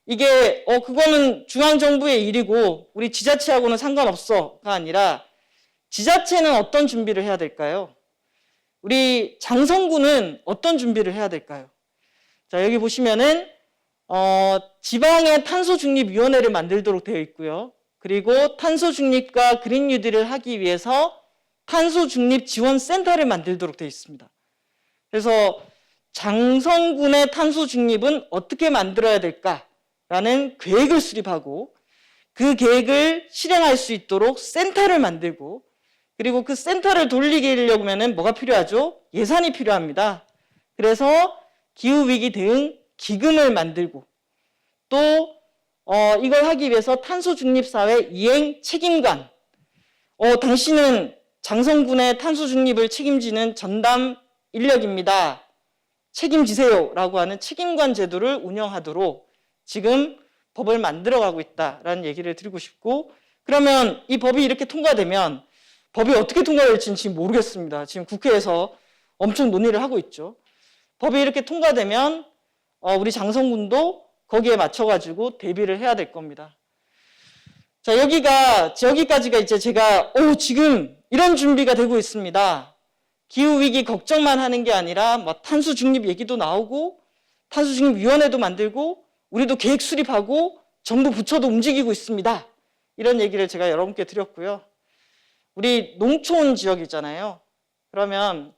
이게 그거는 중앙정부의 일이고 우리 지자체하고는 상관없어가 아니라 지자체는 어떤 준비를 해야 될까요? 우리 장성구는 어떤 준비를 해야 될까요? 자, 여기 보시면은 지방의 탄소중립위원회를 만들도록 되어 있고요. 그리고 탄소중립과 그린 뉴딜을 하기 위해서 탄소중립지원센터를 만들도록 되어 있습니다. 그래서 장성군의 탄소중립은 어떻게 만들어야 될까라는 계획을 수립하고 그 계획을 실행할 수 있도록 센터를 만들고 그리고 그 센터를 돌리려면 뭐가 필요하죠? 예산이 필요합니다. 그래서 기후위기 대응 기금을 만들고 또 이걸 하기 위해서 탄소중립사회 이행 책임관, 당신은 장성군의 탄소중립을 책임지는 전담 인력입니다. 책임지세요 라고 하는 책임관 제도를 운영하도록 지금 법을 만들어가고 있다라는 얘기를 드리고 싶고, 그러면 이 법이 이렇게 통과되면 법이 어떻게 통과될지는 지금 모르겠습니다. 지금 국회에서 엄청 논의를 하고 있죠. 법이 이렇게 통과되면 우리 장성군도 거기에 맞춰가지고 대비를 해야 될 겁니다. 자, 여기까지가 이제 제가 지금 이런 준비가 되고 있습니다. 기후위기 걱정만 하는 게 아니라 뭐 탄소 중립 얘기도 나오고 탄소 중립위원회도 만들고 우리도 계획 수립하고 정부 부처도 움직이고 있습니다. 이런 얘기를 제가 여러분께 드렸고요. 우리 농촌 지역이잖아요. 그러면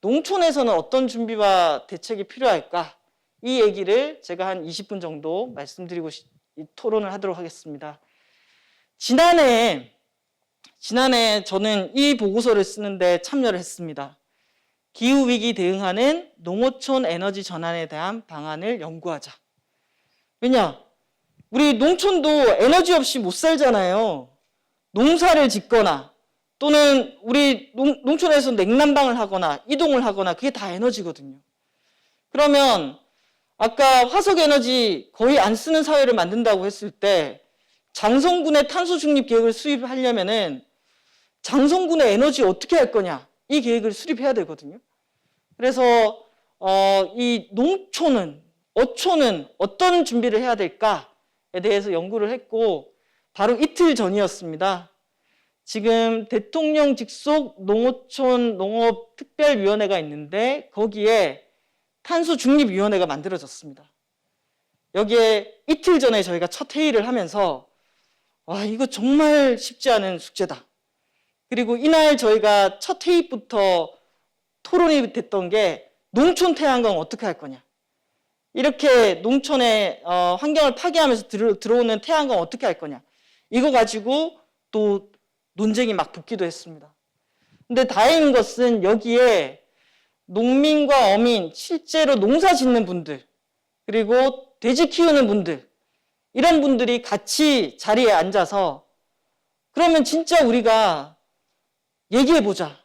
농촌에서는 어떤 준비와 대책이 필요할까? 이 얘기를 제가 한 20분 정도 말씀드리고 토론을 하도록 하겠습니다. 지난해 저는 이 보고서를 쓰는데 참여를 했습니다. 기후위기 대응하는 농어촌 에너지 전환에 대한 방안을 연구하자. 왜냐? 우리 농촌도 에너지 없이 못 살잖아요. 농사를 짓거나 또는 우리 농촌에서 냉난방을 하거나 이동을 하거나 그게 다 에너지거든요. 그러면 아까 화석에너지 거의 안 쓰는 사회를 만든다고 했을 때 장성군의 탄소중립 계획을 수립하려면은 장성군의 에너지 어떻게 할 거냐, 이 계획을 수립해야 되거든요. 그래서 이 농촌은, 어촌은 어떤 준비를 해야 될까에 대해서 연구를 했고, 바로 이틀 전이었습니다. 지금 대통령 직속 농어촌 농업특별위원회가 있는데 거기에 탄소중립위원회가 만들어졌습니다. 여기에 이틀 전에 저희가 첫 회의를 하면서 이거 정말 쉽지 않은 숙제다. 그리고 이날 저희가 첫 회의부터 토론이 됐던 게 농촌 태양광 어떻게 할 거냐. 이렇게 농촌의 환경을 파괴하면서 들어오는 태양광 어떻게 할 거냐. 이거 가지고 또 논쟁이 막 붙기도 했습니다. 근데 다행인 것은 여기에 농민과 어민, 실제로 농사 짓는 분들, 그리고 돼지 키우는 분들, 이런 분들이 같이 자리에 앉아서 그러면 진짜 우리가 얘기해보자.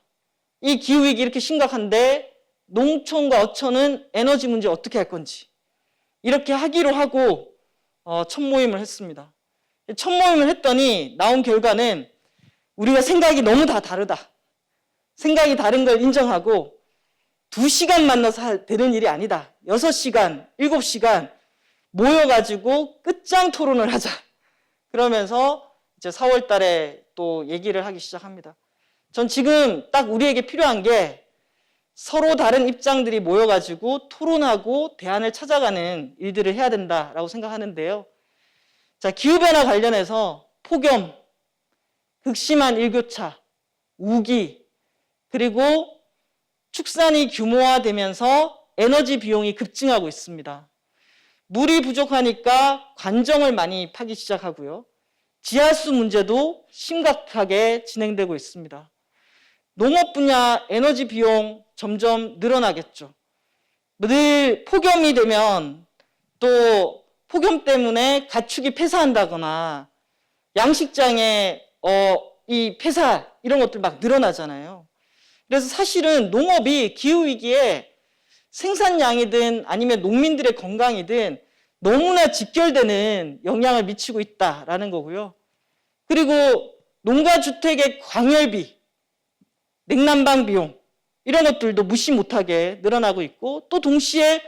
이 기후위기 이렇게 심각한데 농촌과 어촌은 에너지 문제 어떻게 할 건지 이렇게 하기로 하고 첫 모임을 했습니다. 첫 모임을 했더니 나온 결과는 우리가 생각이 너무 다 다르다. 생각이 다른 걸 인정하고 2시간 만나서 되는 일이 아니다. 6시간, 7시간 모여가지고 끝장 토론을 하자. 그러면서 이제 4월 달에 또 얘기를 하기 시작합니다. 전 지금 딱 우리에게 필요한 게 서로 다른 입장들이 모여가지고 토론하고 대안을 찾아가는 일들을 해야 된다라고 생각하는데요. 자, 기후변화 관련해서 폭염, 극심한 일교차, 우기, 그리고 축산이 규모화되면서 에너지 비용이 급증하고 있습니다. 물이 부족하니까 관정을 많이 파기 시작하고요. 지하수 문제도 심각하게 진행되고 있습니다. 농업 분야 에너지 비용 점점 늘어나겠죠. 늘 폭염이 되면 또 폭염 때문에 가축이 폐사한다거나 양식장에 이 폐사 이런 것들 막 늘어나잖아요. 그래서 사실은 농업이 기후위기에 생산량이든 아니면 농민들의 건강이든 너무나 직결되는 영향을 미치고 있다라는 거고요. 그리고 농가주택의 광열비, 냉난방 비용 이런 것들도 무시 못하게 늘어나고 있고 또 동시에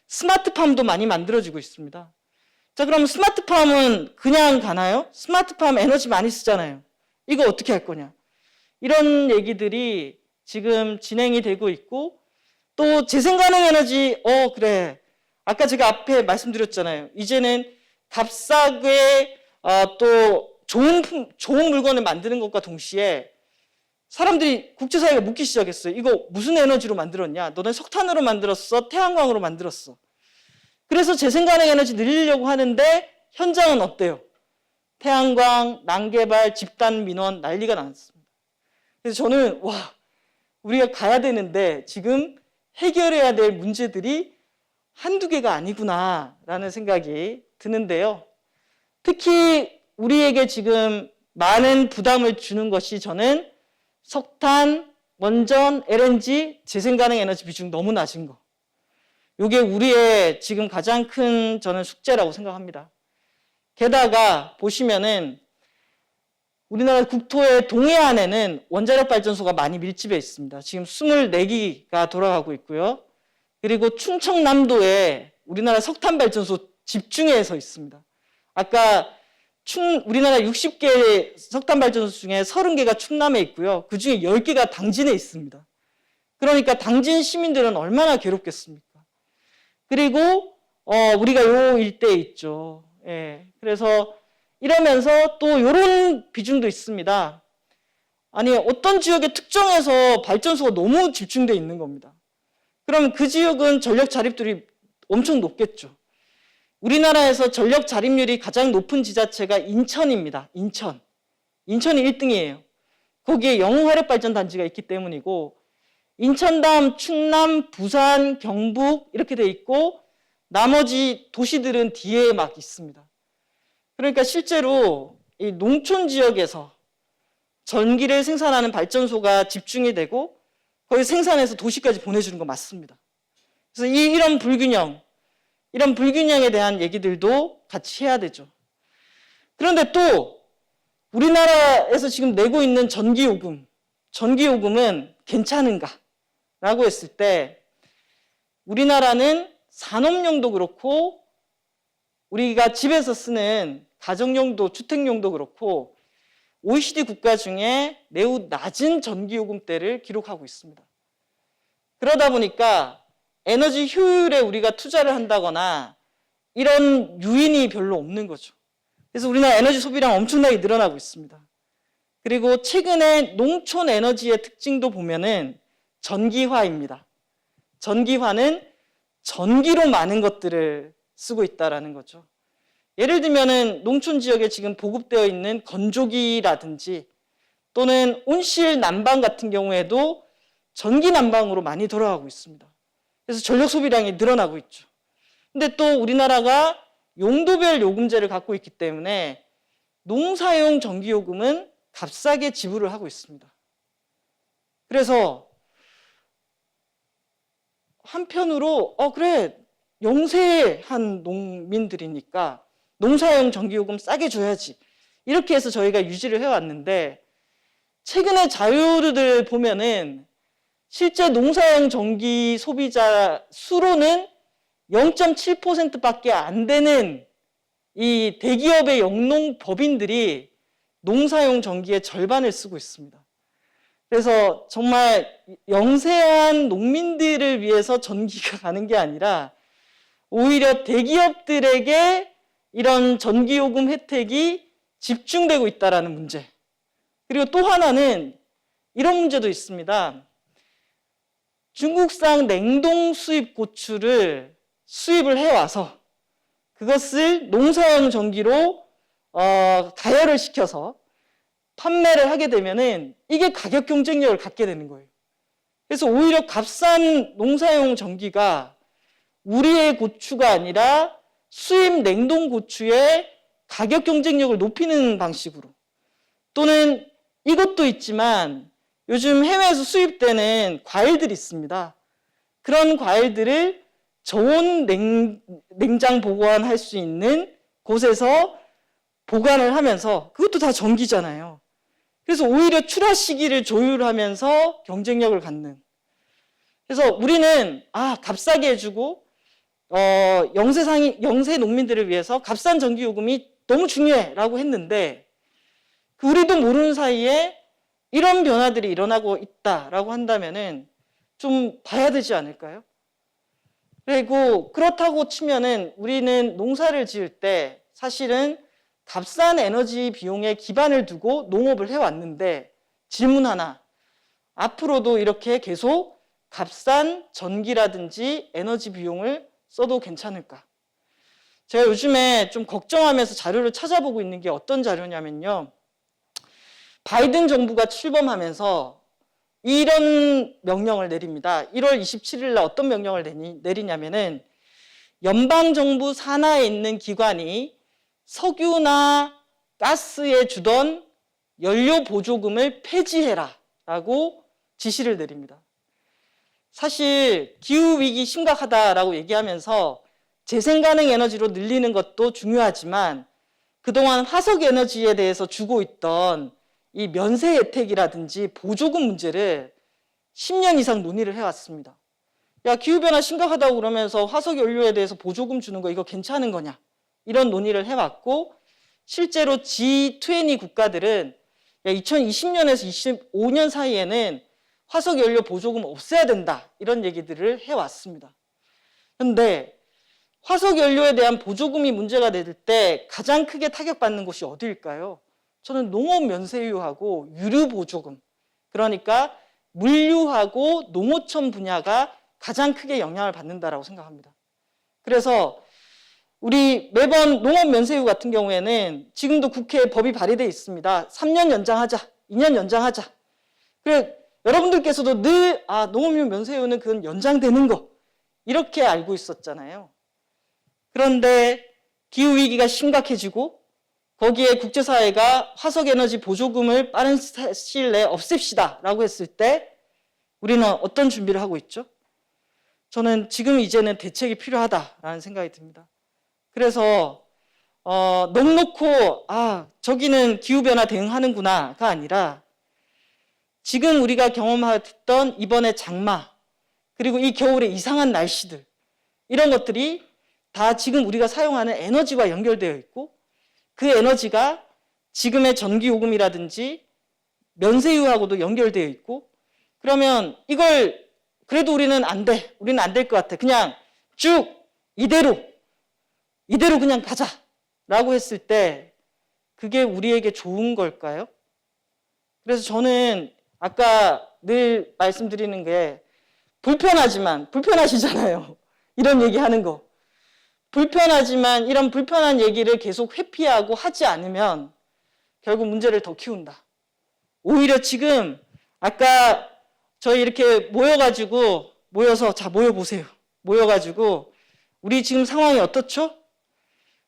스마트팜도 많이 만들어지고 있습니다. 자, 그럼 스마트팜은 그냥 가나요? 스마트팜 에너지 많이 쓰잖아요. 이거 어떻게 할 거냐? 이런 얘기들이 지금 진행이 되고 있고 또 재생가능 에너지, 그래. 아까 제가 앞에 말씀드렸잖아요. 이제는 값싸게 또 좋은 물건을 만드는 것과 동시에 사람들이 국제사회가 묻기 시작했어요. 이거 무슨 에너지로 만들었냐? 너네 석탄으로 만들었어? 태양광으로 만들었어? 그래서 재생가능 에너지 늘리려고 하는데 현장은 어때요? 태양광, 난개발, 집단 민원 난리가 났습니다. 그래서 저는 우리가 가야 되는데 지금 해결해야 될 문제들이 한두 개가 아니구나라는 생각이 드는데요. 특히 우리에게 지금 많은 부담을 주는 것이 저는 석탄, 원전, LNG, 재생가능 에너지 비중 너무 낮은 거. 이게 우리의 지금 가장 큰 저는 숙제라고 생각합니다. 게다가 보시면은 우리나라 국토의 동해안에는 원자력 발전소가 많이 밀집해 있습니다. 지금 24기가 돌아가고 있고요. 그리고 충청남도에 우리나라 석탄 발전소 집중해서 있습니다. 아까 우리나라 60개 석탄 발전소 중에 30개가 충남에 있고요. 그 중에 10개가 당진에 있습니다. 그러니까 당진 시민들은 얼마나 괴롭겠습니까? 그리고 우리가 요 일대에 있죠. 예. 그래서 이러면서 또 이런 비중도 있습니다. 아니 어떤 지역에 특정해서 발전소가 너무 집중되어 있는 겁니다. 그럼 그 지역은 전력 자립률이 엄청 높겠죠. 우리나라에서 전력 자립률이 가장 높은 지자체가 인천입니다. 인천이 1등이에요. 거기에 영흥화력발전단지가 있기 때문이고 인천 다음 충남, 부산, 경북 이렇게 돼 있고 나머지 도시들은 뒤에 막 있습니다. 그러니까 실제로 이 농촌 지역에서 전기를 생산하는 발전소가 집중이 되고 거기 생산해서 도시까지 보내주는 거 맞습니다. 그래서 이런 불균형에 대한 얘기들도 같이 해야 되죠. 그런데 또 우리나라에서 지금 내고 있는 전기요금은 괜찮은가? 라고 했을 때 우리나라는 산업용도 그렇고 우리가 집에서 쓰는 가정용도, 주택용도 그렇고 OECD 국가 중에 매우 낮은 전기요금대를 기록하고 있습니다. 그러다 보니까 에너지 효율에 우리가 투자를 한다거나 이런 유인이 별로 없는 거죠. 그래서 우리나라 에너지 소비량 엄청나게 늘어나고 있습니다. 그리고 최근에 농촌 에너지의 특징도 보면은 전기화입니다. 전기화는 전기로 많은 것들을 쓰고 있다는 거죠. 예를 들면은 농촌 지역에 지금 보급되어 있는 건조기라든지 또는 온실 난방 같은 경우에도 전기 난방으로 많이 돌아가고 있습니다. 그래서 전력 소비량이 늘어나고 있죠. 근데 또 우리나라가 용도별 요금제를 갖고 있기 때문에 농사용 전기요금은 값싸게 지불을 하고 있습니다. 그래서 한편으로 그래 영세한 농민들이니까 농사용 전기요금 싸게 줘야지 이렇게 해서 저희가 유지를 해왔는데 최근에 자료를 보면은 실제 농사용 전기 소비자 수로는 0.7%밖에 안 되는 이 대기업의 영농법인들이 농사용 전기의 절반을 쓰고 있습니다. 그래서 정말 영세한 농민들을 위해서 전기가 가는 게 아니라 오히려 대기업들에게 이런 전기요금 혜택이 집중되고 있다는 문제. 그리고 또 하나는 이런 문제도 있습니다. 중국산 냉동 수입 고추를 수입을 해와서 그것을 농사용 전기로 가열을 시켜서 판매를 하게 되면은 이게 가격 경쟁력을 갖게 되는 거예요. 그래서 오히려 값싼 농사용 전기가 우리의 고추가 아니라 수입 냉동 고추의 가격 경쟁력을 높이는 방식으로 또는 이것도 있지만 요즘 해외에서 수입되는 과일들이 있습니다. 그런 과일들을 저온 냉장 보관할 수 있는 곳에서 보관을 하면서 그것도 다 전기잖아요. 그래서 오히려 출하 시기를 조율하면서 경쟁력을 갖는. 그래서 우리는 값싸게 해주고 영세 농민들을 위해서 값싼 전기요금이 너무 중요해라고 했는데 우리도 모르는 사이에 이런 변화들이 일어나고 있다라고 한다면은 좀 봐야 되지 않을까요? 그리고 그렇다고 치면은 우리는 농사를 지을 때 사실은 값싼 에너지 비용에 기반을 두고 농업을 해왔는데 질문 하나. 앞으로도 이렇게 계속 값싼 전기라든지 에너지 비용을 써도 괜찮을까? 제가 요즘에 좀 걱정하면서 자료를 찾아보고 있는 게 어떤 자료냐면요. 바이든 정부가 출범하면서 이런 명령을 내립니다. 1월 27일 날 어떤 명령을 내리냐면은 연방정부 산하에 있는 기관이 석유나 가스에 주던 연료 보조금을 폐지해라 라고 지시를 내립니다. 사실 기후위기 심각하다라고 얘기하면서 재생 가능 에너지로 늘리는 것도 중요하지만 그동안 화석 에너지에 대해서 주고 있던 이 면세 혜택이라든지 보조금 문제를 10년 이상 논의를 해왔습니다. 야, 기후변화 심각하다고 그러면서 화석 연료에 대해서 보조금 주는 거 이거 괜찮은 거냐? 이런 논의를 해왔고 실제로 G20 국가들은 2020년에서 25년 사이에는 화석 연료 보조금 없애야 된다 이런 얘기들을 해왔습니다. 그런데 화석 연료에 대한 보조금이 문제가 될 때 가장 크게 타격받는 곳이 어디일까요? 저는 농업 면세유하고 유류 보조금, 그러니까 물류하고 농어촌 분야가 가장 크게 영향을 받는다라고 생각합니다. 그래서 우리 매번 농업 면세유 같은 경우에는 지금도 국회에 법이 발의되어 있습니다. 3년 연장하자, 2년 연장하자. 그래 여러분들께서도 늘 농업용 면세유는 그건 연장되는 거 이렇게 알고 있었잖아요. 그런데 기후위기가 심각해지고 거기에 국제사회가 화석에너지 보조금을 빠른 시일 내에 없앱시다 라고 했을 때 우리는 어떤 준비를 하고 있죠? 저는 지금 이제는 대책이 필요하다라는 생각이 듭니다. 그래서 넉놓고 저기는 기후변화 대응하는구나가 아니라 지금 우리가 경험했던 이번에 장마 그리고 이 겨울에 이상한 날씨들 이런 것들이 다 지금 우리가 사용하는 에너지와 연결되어 있고 그 에너지가 지금의 전기요금이라든지 면세유하고도 연결되어 있고 그러면 이걸 그래도 우리는 안 돼. 우리는 안 될 것 같아. 그냥 쭉 이대로 그냥 가자라고 했을 때 그게 우리에게 좋은 걸까요? 그래서 저는 아까 늘 말씀드리는 게 불편하시잖아요. 이런 얘기하는 거. 불편하지만 이런 불편한 얘기를 계속 회피하고 하지 않으면 결국 문제를 더 키운다. 오히려 지금 아까 저희 이렇게 모여서 자 모여보세요. 모여가지고 우리 지금 상황이 어떻죠?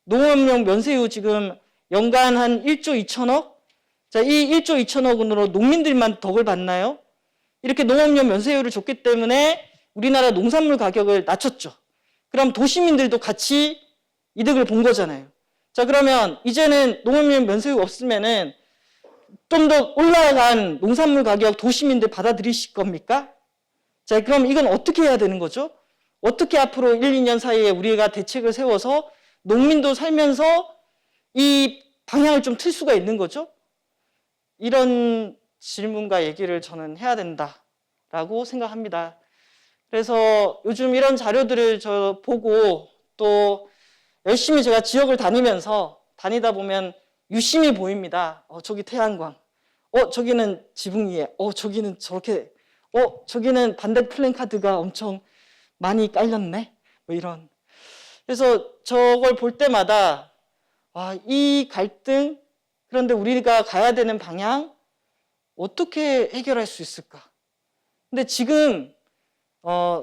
농업용 면세유 지금 연간 한 1조 2천억? 자, 이 1조 2천억 원으로 농민들만 덕을 받나요? 이렇게 농업용 면세유를 줬기 때문에 우리나라 농산물 가격을 낮췄죠. 그럼 도시민들도 같이 이득을 본 거잖아요. 자, 그러면 이제는 농업용 면세유 없으면은 좀 더 올라간 농산물 가격 도시민들 받아들이실 겁니까? 자, 그럼 이건 어떻게 해야 되는 거죠? 어떻게 앞으로 1, 2년 사이에 우리가 대책을 세워서 농민도 살면서 이 방향을 좀 틀 수가 있는 거죠? 이런 질문과 얘기를 저는 해야 된다라고 생각합니다. 그래서 요즘 이런 자료들을 저 보고 또 열심히 제가 지역을 다니다 보면 유심히 보입니다. 저기 태양광, 저기는 지붕 위에, 저기는 저렇게, 저기는 반대 플랜카드가 엄청 많이 깔렸네. 뭐 이런. 그래서 저걸 볼 때마다 이 갈등, 그런데 우리가 가야 되는 방향 어떻게 해결할 수 있을까? 근데 지금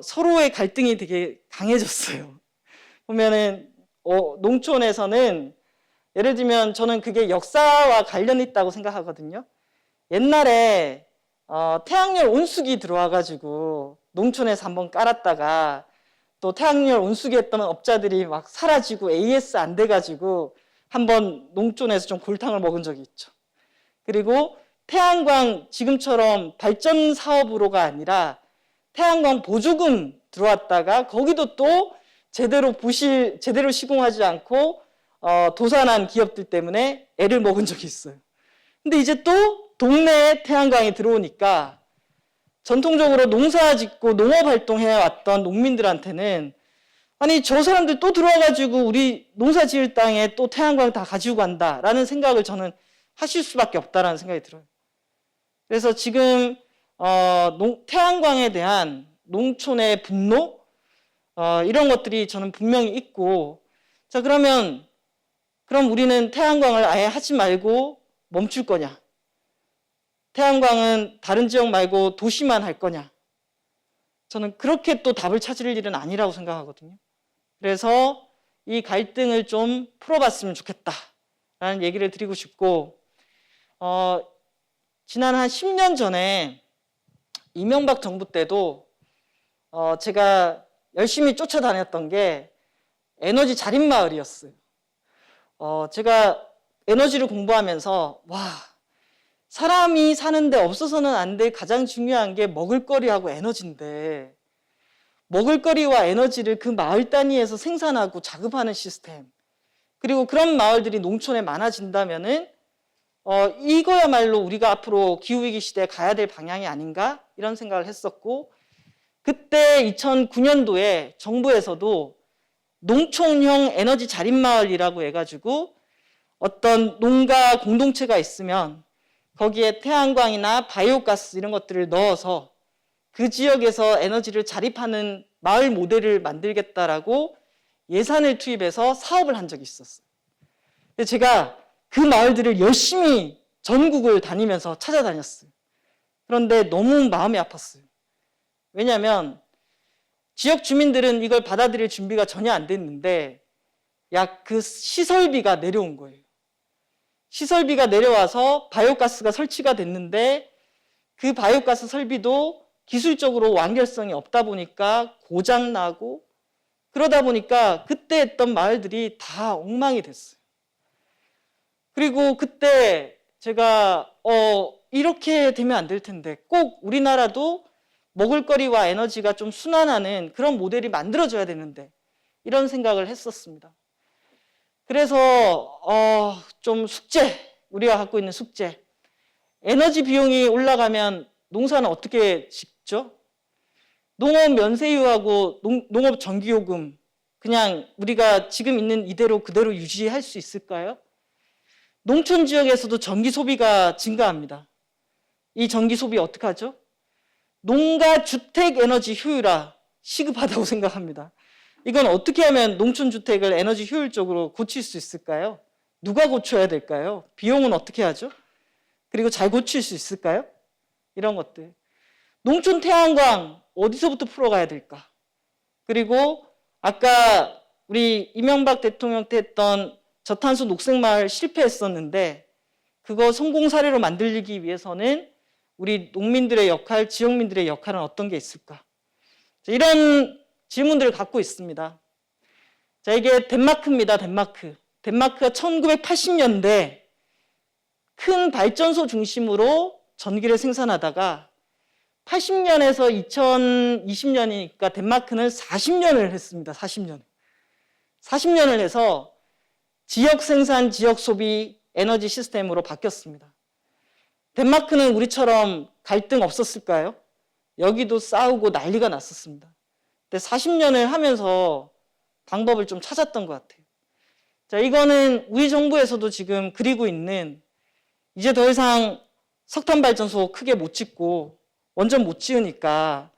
서로의 갈등이 되게 강해졌어요. 보면은 농촌에서는 예를 들면 저는 그게 역사와 관련이 있다고 생각하거든요. 옛날에 태양열 온수기 들어와가지고 농촌에서 한번 깔았다가 또 태양열 온수기 했던 업자들이 막 사라지고 AS 안 돼가지고 한번 농촌에서 좀 골탕을 먹은 적이 있죠. 그리고 태양광 지금처럼 발전 사업으로가 아니라 태양광 보조금 들어왔다가 거기도 또 제대로 시공하지 않고 도산한 기업들 때문에 애를 먹은 적이 있어요. 근데 이제 또 동네에 태양광이 들어오니까 전통적으로 농사 짓고 농업 활동해 왔던 농민들한테는 아니 저 사람들 또 들어와가지고 우리 농사 지을 땅에 또 태양광 다 가지고 간다라는 생각을 저는 하실 수밖에 없다라는 생각이 들어요. 그래서 지금 태양광에 대한 농촌의 분노 이런 것들이 저는 분명히 있고 자 그럼 우리는 태양광을 아예 하지 말고 멈출 거냐? 태양광은 다른 지역 말고 도시만 할 거냐? 저는 그렇게 또 답을 찾을 일은 아니라고 생각하거든요. 그래서 이 갈등을 좀 풀어봤으면 좋겠다라는 얘기를 드리고 싶고, 지난 한 10년 전에 이명박 정부 때도 제가 열심히 쫓아다녔던 게 에너지 자립마을이었어요. 제가 에너지를 공부하면서 사람이 사는데 없어서는 안 될 가장 중요한 게 먹을거리하고 에너지인데, 먹을거리와 에너지를 그 마을 단위에서 생산하고 자급하는 시스템, 그리고 그런 마을들이 농촌에 많아진다면은 이거야말로 우리가 앞으로 기후위기 시대에 가야 될 방향이 아닌가, 이런 생각을 했었고, 그때 2009년도에 정부에서도 농촌형 에너지 자립마을이라고 해가지고 어떤 농가 공동체가 있으면 거기에 태양광이나 바이오가스 이런 것들을 넣어서 그 지역에서 에너지를 자립하는 마을 모델을 만들겠다라고 예산을 투입해서 사업을 한 적이 있었어요. 근데 제가 그 마을들을 열심히 전국을 다니면서 찾아다녔어요. 그런데 너무 마음이 아팠어요. 왜냐하면 지역 주민들은 이걸 받아들일 준비가 전혀 안 됐는데 약 그 시설비가 내려온 거예요. 시설비가 내려와서 바이오가스가 설치가 됐는데 그 바이오가스 설비도 기술적으로 완결성이 없다 보니까 고장나고, 그러다 보니까 그때 했던 마을들이 다 엉망이 됐어요. 그리고 그때 제가 이렇게 되면 안 될 텐데 꼭 우리나라도 먹을거리와 에너지가 좀 순환하는 그런 모델이 만들어져야 되는데, 이런 생각을 했었습니다. 그래서 좀 우리가 갖고 있는 숙제, 에너지 비용이 올라가면 농사는 어떻게 짓죠? 농업 면세유하고 농업 전기요금 그냥 우리가 지금 있는 이대로 그대로 유지할 수 있을까요? 농촌 지역에서도 전기 소비가 증가합니다. 이 전기 소비 어떻게 하죠? 농가 주택 에너지 효율화 시급하다고 생각합니다. 이건 어떻게 하면 농촌 주택을 에너지 효율적으로 고칠 수 있을까요? 누가 고쳐야 될까요? 비용은 어떻게 하죠? 그리고 잘 고칠 수 있을까요? 이런 것들. 농촌 태양광 어디서부터 풀어가야 될까? 그리고 아까 우리 이명박 대통령 때 했던 저탄소 녹색마을 실패했었는데 그거 성공 사례로 만들기 위해서는 우리 농민들의 역할, 지역민들의 역할은 어떤 게 있을까? 이런 질문들을 갖고 있습니다. 자, 이게 덴마크입니다. 덴마크가 1980년대 큰 발전소 중심으로 전기를 생산하다가 80년에서 2020년이니까 덴마크는 40년을 했습니다. 40년을 해서 지역 생산, 지역 소비 에너지 시스템으로 바뀌었습니다. 덴마크는 우리처럼 갈등 없었을까요? 여기도 싸우고 난리가 났었습니다. 근데 40년을 하면서 방법을 좀 찾았던 것 같아요. 자, 이거는 우리 정부에서도 지금 그리고 있는, 이제 더 이상 석탄 발전소 크게 못 짓고 원전 못 지으니까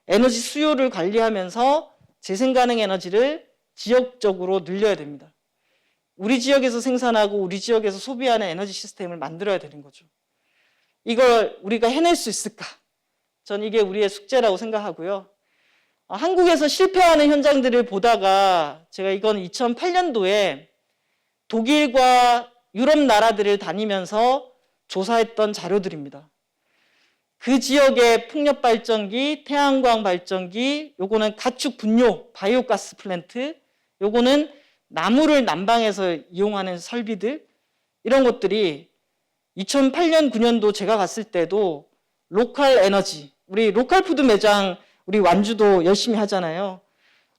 에너지 수요를 관리하면서 재생 가능 에너지를 지역적으로 늘려야 됩니다. 우리 지역에서 생산하고 우리 지역에서 소비하는 에너지 시스템을 만들어야 되는 거죠. 이걸 우리가 해낼 수 있을까? 전 이게 우리의 숙제라고 생각하고요. 한국에서 실패하는 현장들을 보다가 제가 이건 2008년도에 독일과 유럽 나라들을 다니면서 조사했던 자료들입니다. 그 지역의 풍력 발전기, 태양광 발전기, 요거는 가축 분뇨, 바이오가스 플랜트, 요거는 나무를 난방해서 이용하는 설비들, 이런 것들이 2008년, 9년도 제가 갔을 때도 로컬 에너지, 우리 로컬 푸드 매장, 우리 완주도 열심히 하잖아요.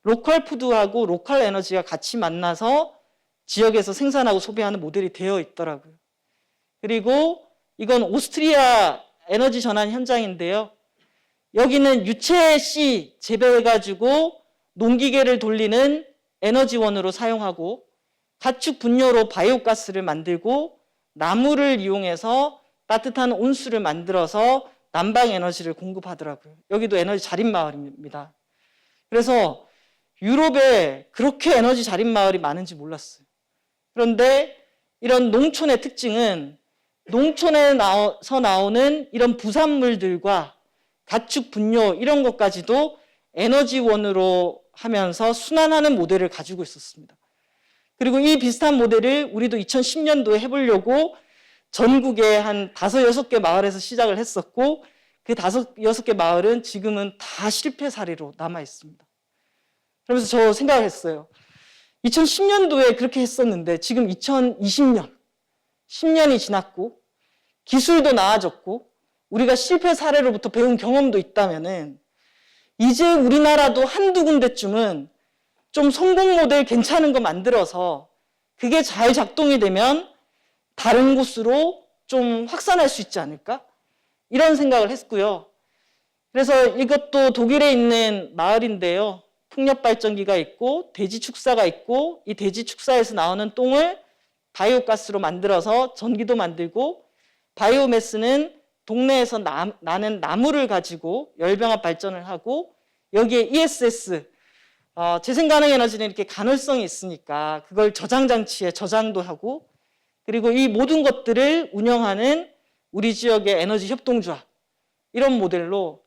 로컬 푸드하고 로컬 에너지가 같이 만나서 지역에서 생산하고 소비하는 모델이 되어 있더라고요. 그리고 이건 오스트리아 에너지 전환 현장인데요. 여기는 유채씨 재배해가지고 농기계를 돌리는 에너지원으로 사용하고 가축 분뇨로 바이오가스를 만들고 나무를 이용해서 따뜻한 온수를 만들어서 난방 에너지를 공급하더라고요. 여기도 에너지 자립마을입니다. 그래서 유럽에 그렇게 에너지 자립마을이 많은지 몰랐어요. 그런데 이런 농촌의 특징은 농촌에서 나오는 이런 부산물들과 가축 분뇨 이런 것까지도 에너지원으로 하면서 순환하는 모델을 가지고 있었습니다. 그리고 이 비슷한 모델을 우리도 2010년도에 해보려고 전국의 한 5, 6개 마을에서 시작을 했었고 그 5, 6개 마을은 지금은 다 실패 사례로 남아 있습니다. 그러면서 저 생각을 했어요. 2010년도에 그렇게 했었는데 지금 2020년, 10년이 지났고 기술도 나아졌고 우리가 실패 사례로부터 배운 경험도 있다면은 이제 우리나라도 한두 군데쯤은 좀 성공 모델 괜찮은 거 만들어서 그게 잘 작동이 되면 다른 곳으로 좀 확산할 수 있지 않을까? 이런 생각을 했고요. 그래서 이것도 독일에 있는 마을인데요. 풍력 발전기가 있고 돼지 축사가 있고 이 돼지 축사에서 나오는 똥을 바이오가스로 만들어서 전기도 만들고 바이오매스는 동네에서 나는 나무를 가지고 열병합 발전을 하고 여기에 ESS 재생가능 에너지는 이렇게 간헐성이 있으니까 그걸 저장 장치에 저장도 하고 그리고 이 모든 것들을 운영하는 우리 지역의 에너지 협동조합 이런 모델로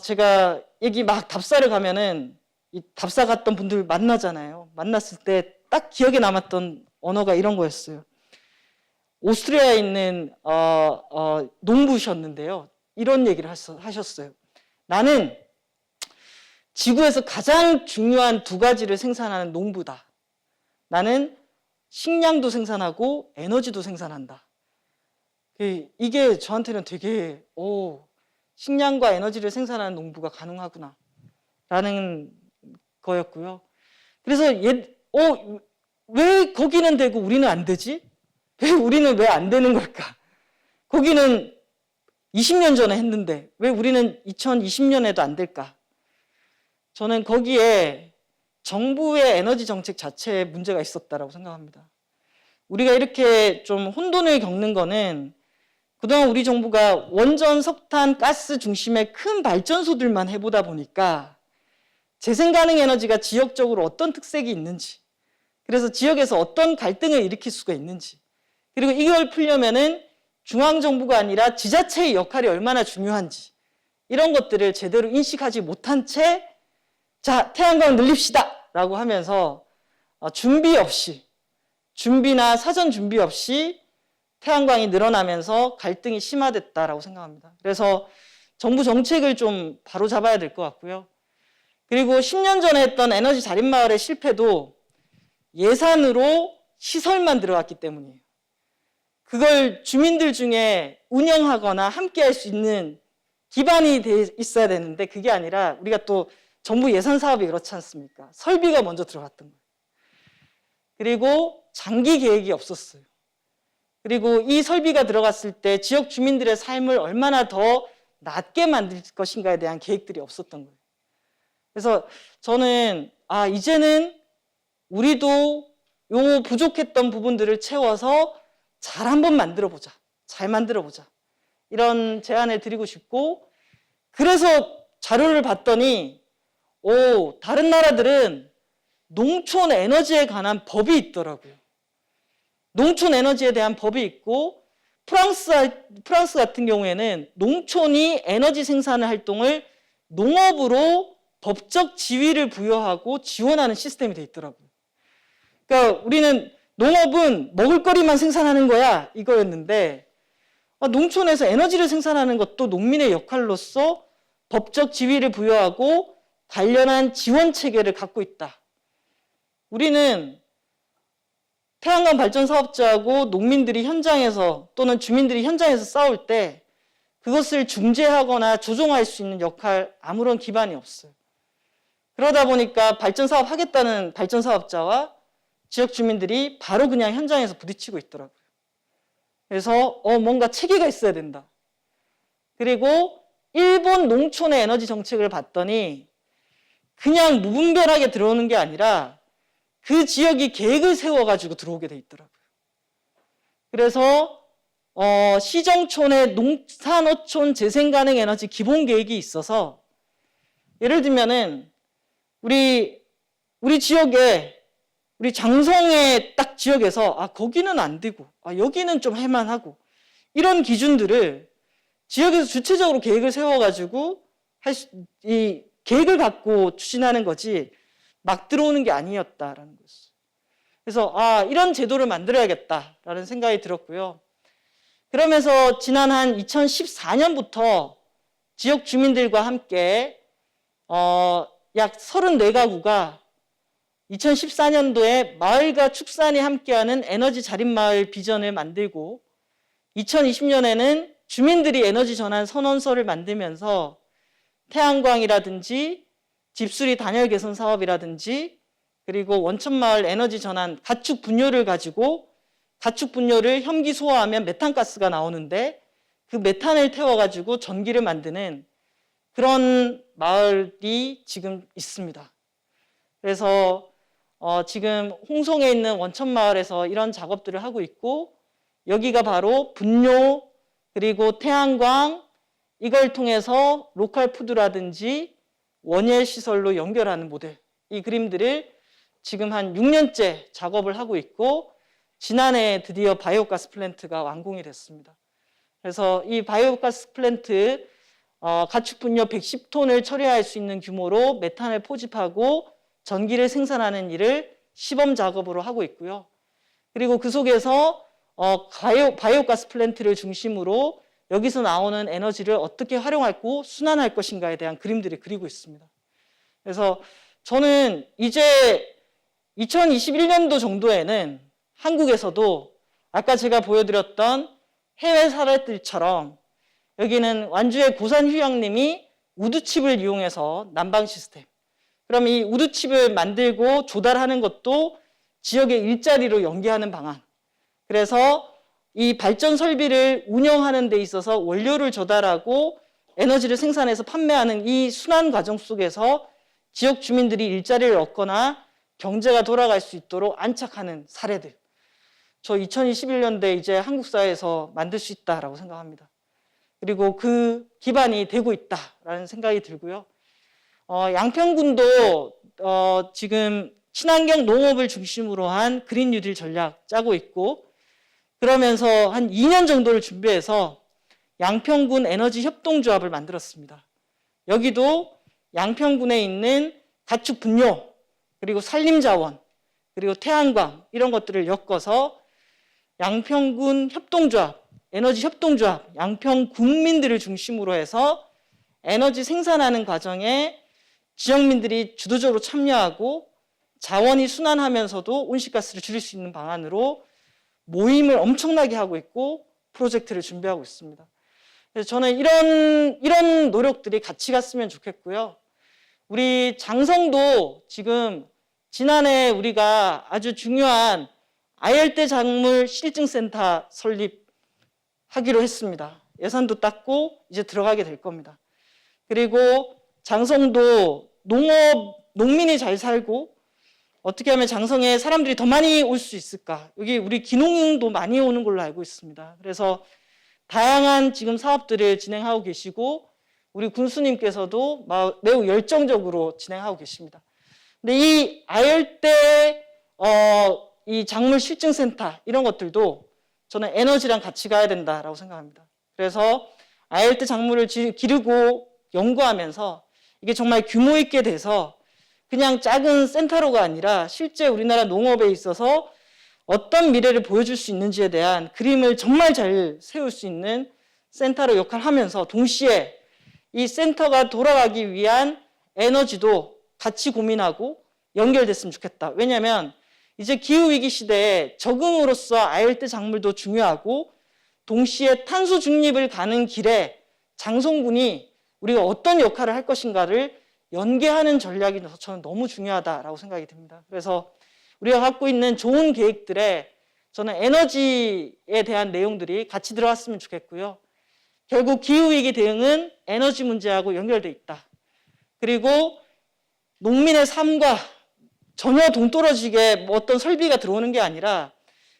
제가 여기 막 답사를 가면은 이 답사 갔던 분들 만나잖아요. 만났을 때 딱 기억에 남았던 언어가 이런 거였어요. 오스트리아에 있는 농부셨는데요. 이런 얘기를 하셨어요. 나는 지구에서 가장 중요한 2가지를 생산하는 농부다. 나는 식량도 생산하고 에너지도 생산한다. 이게 저한테는 되게 식량과 에너지를 생산하는 농부가 가능하구나 라는 거였고요. 그래서 왜 거기는 되고 우리는 안 되지? 왜 우리는 왜 안 되는 걸까? 거기는 20년 전에 했는데 왜 우리는 2020년에도 안 될까? 저는 거기에 정부의 에너지 정책 자체에 문제가 있었다고 생각합니다. 우리가 이렇게 좀 혼돈을 겪는 거는 그동안 우리 정부가 원전, 석탄, 가스 중심의 큰 발전소들만 해보다 보니까 재생가능 에너지가 지역적으로 어떤 특색이 있는지, 그래서 지역에서 어떤 갈등을 일으킬 수가 있는지, 그리고 이걸 풀려면은 중앙정부가 아니라 지자체의 역할이 얼마나 중요한지 이런 것들을 제대로 인식하지 못한 채 자, 태양광 늘립시다 라고 하면서 준비나 사전 준비 없이 태양광이 늘어나면서 갈등이 심화됐다라고 생각합니다. 그래서 정부 정책을 좀 바로 잡아야 될 것 같고요. 그리고 10년 전에 했던 에너지 자립마을의 실패도 예산으로 시설만 들어갔기 때문이에요. 그걸 주민들 중에 운영하거나 함께 할 수 있는 기반이 돼 있어야 되는데 그게 아니라 우리가 또 정부 예산 사업이 그렇지 않습니까? 설비가 먼저 들어갔던 거예요. 그리고 장기 계획이 없었어요. 그리고 이 설비가 들어갔을 때 지역 주민들의 삶을 얼마나 더 낫게 만들 것인가에 대한 계획들이 없었던 거예요. 그래서 저는 이제는 우리도 요 부족했던 부분들을 채워서 잘 한번 만들어보자. 잘 만들어보자. 이런 제안을 드리고 싶고 그래서 자료를 봤더니 다른 나라들은 농촌 에너지에 관한 법이 있더라고요. 농촌 에너지에 대한 법이 있고 프랑스 같은 경우에는 농촌이 에너지 생산을 활동을 농업으로 법적 지위를 부여하고 지원하는 시스템이 돼 있더라고요. 그러니까 우리는 농업은 먹을거리만 생산하는 거야 이거였는데 농촌에서 에너지를 생산하는 것도 농민의 역할로서 법적 지위를 부여하고 관련한 지원 체계를 갖고 있다. 우리는 태양광 발전 사업자하고 농민들이 현장에서 또는 주민들이 현장에서 싸울 때 그것을 중재하거나 조정할 수 있는 역할 아무런 기반이 없어요. 그러다 보니까 발전 사업 하겠다는 발전 사업자와 지역 주민들이 바로 그냥 현장에서 부딪히고 있더라고요. 그래서 뭔가 체계가 있어야 된다. 그리고 일본 농촌의 에너지 정책을 봤더니 그냥 무분별하게 들어오는 게 아니라 그 지역이 계획을 세워가지고 들어오게 돼 있더라고요. 그래서 시정촌의 농산어촌 재생가능 에너지 기본 계획이 있어서 예를 들면은 우리 지역에 우리 장성의 딱 지역에서 거기는 안 되고 여기는 좀 할만하고 이런 기준들을 지역에서 주체적으로 계획을 세워가지고 계획을 갖고 추진하는 거지 막 들어오는 게 아니었다라는 거였어요. 그래서 이런 제도를 만들어야겠다라는 생각이 들었고요. 그러면서 지난 한 2014년부터 지역 주민들과 함께 약 34가구가 2014년도에 마을과 축산이 함께하는 에너지 자립마을 비전을 만들고 2020년에는 주민들이 에너지 전환 선언서를 만들면서 태양광이라든지 집수리 단열 개선 사업이라든지 그리고 원천마을 에너지 전환 가축 분뇨를 가지고 가축 분뇨를 혐기 소화하면 메탄가스가 나오는데 그 메탄을 태워가지고 전기를 만드는 그런 마을이 지금 있습니다. 그래서 지금 홍성에 있는 원천마을에서 이런 작업들을 하고 있고 여기가 바로 분뇨 그리고 태양광 이걸 통해서 로컬 푸드라든지 원예 시설로 연결하는 모델 이 그림들을 지금 한 6년째 작업을 하고 있고 지난해 드디어 바이오가스 플랜트가 완공이 됐습니다. 그래서 이 바이오가스 플랜트 가축 분뇨 110톤을 처리할 수 있는 규모로 메탄을 포집하고 전기를 생산하는 일을 시범 작업으로 하고 있고요. 그리고 그 속에서 바이오가스 플랜트를 중심으로 여기서 나오는 에너지를 어떻게 활용하고 순환할 것인가에 대한 그림들을 그리고 있습니다. 그래서 저는 이제 2021년도 정도에는 한국에서도 아까 제가 보여드렸던 해외 사례들처럼 여기는 완주의 고산 휴양림이 우드칩을 이용해서 난방 시스템 그럼 이 우드칩을 만들고 조달하는 것도 지역의 일자리로 연계하는 방안 그래서 이 발전 설비를 운영하는 데 있어서 원료를 조달하고 에너지를 생산해서 판매하는 이 순환 과정 속에서 지역 주민들이 일자리를 얻거나 경제가 돌아갈 수 있도록 안착하는 사례들. 저 2021년도에 이제 한국 사회에서 만들 수 있다라고 생각합니다. 그리고 그 기반이 되고 있다라는 생각이 들고요. 양평군도 지금 친환경 농업을 중심으로 한 그린 뉴딜 전략 짜고 있고 그러면서 한 2년 정도를 준비해서 양평군 에너지 협동조합을 만들었습니다. 여기도 양평군에 있는 가축 분뇨, 그리고 산림자원, 그리고 태양광 이런 것들을 엮어서 양평군 협동조합, 에너지 협동조합, 양평 군민들을 중심으로 해서 에너지 생산하는 과정에 지역민들이 주도적으로 참여하고 자원이 순환하면서도 온실가스를 줄일 수 있는 방안으로 모임을 엄청나게 하고 있고 프로젝트를 준비하고 있습니다. 그래서 저는 이런 노력들이 같이 갔으면 좋겠고요. 우리 장성도 지금 지난해 우리가 아주 중요한 아열대 작물 실증센터 설립하기로 했습니다. 예산도 땄고 이제 들어가게 될 겁니다. 그리고 장성도 농민이 잘 살고 어떻게 하면 장성에 사람들이 더 많이 올 수 있을까? 여기 우리 기농도 많이 오는 걸로 알고 있습니다. 그래서 다양한 지금 사업들을 진행하고 계시고 우리 군수님께서도 매우 열정적으로 진행하고 계십니다. 근데 이 아열대 이 작물 실증센터 이런 것들도 저는 에너지랑 같이 가야 된다라고 생각합니다. 그래서 아열대 작물을 기르고 연구하면서 이게 정말 규모 있게 돼서 그냥 작은 센터로가 아니라 실제 우리나라 농업에 있어서 어떤 미래를 보여줄 수 있는지에 대한 그림을 정말 잘 세울 수 있는 센터로 역할을 하면서 동시에 이 센터가 돌아가기 위한 에너지도 같이 고민하고 연결됐으면 좋겠다. 왜냐하면 이제 기후위기 시대에 적응으로서 아열대 작물도 중요하고 동시에 탄소 중립을 가는 길에 장성군이 우리가 어떤 역할을 할 것인가를 연계하는 전략이 저는 너무 중요하다라고 생각이 듭니다. 그래서 우리가 갖고 있는 좋은 계획들에 저는 에너지에 대한 내용들이 같이 들어갔으면 좋겠고요. 결국 기후위기 대응은 에너지 문제하고 연결돼 있다. 그리고 농민의 삶과 전혀 동떨어지게 어떤 설비가 들어오는 게 아니라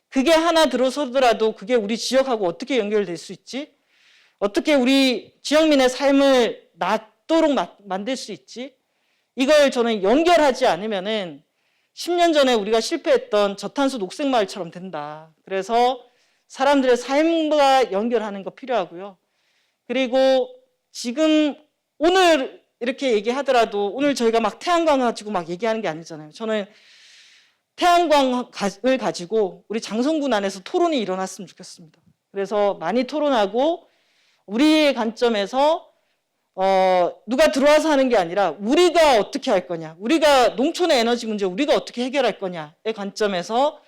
그게 하나 들어서더라도 그게 우리 지역하고 어떻게 연결될 수 있지? 어떻게 우리 지역민의 삶을 낫도록 만들 수 있지? 이걸 저는 연결하지 않으면은 10년 전에 우리가 실패했던 저탄소 녹색마을처럼 된다. 그래서 사람들의 삶과 연결하는 거 필요하고요. 그리고 지금 오늘 이렇게 얘기하더라도 오늘 저희가 막 태양광 가지고 막 얘기하는 게 아니잖아요. 저는 태양광을 가지고 우리 장성군 안에서 토론이 일어났으면 좋겠습니다. 그래서 많이 토론하고 우리의 관점에서 누가 들어와서 하는 게 아니라 우리가 어떻게 할 거냐, 우리가 농촌의 에너지 문제 우리가 어떻게 해결할 거냐의 관점에서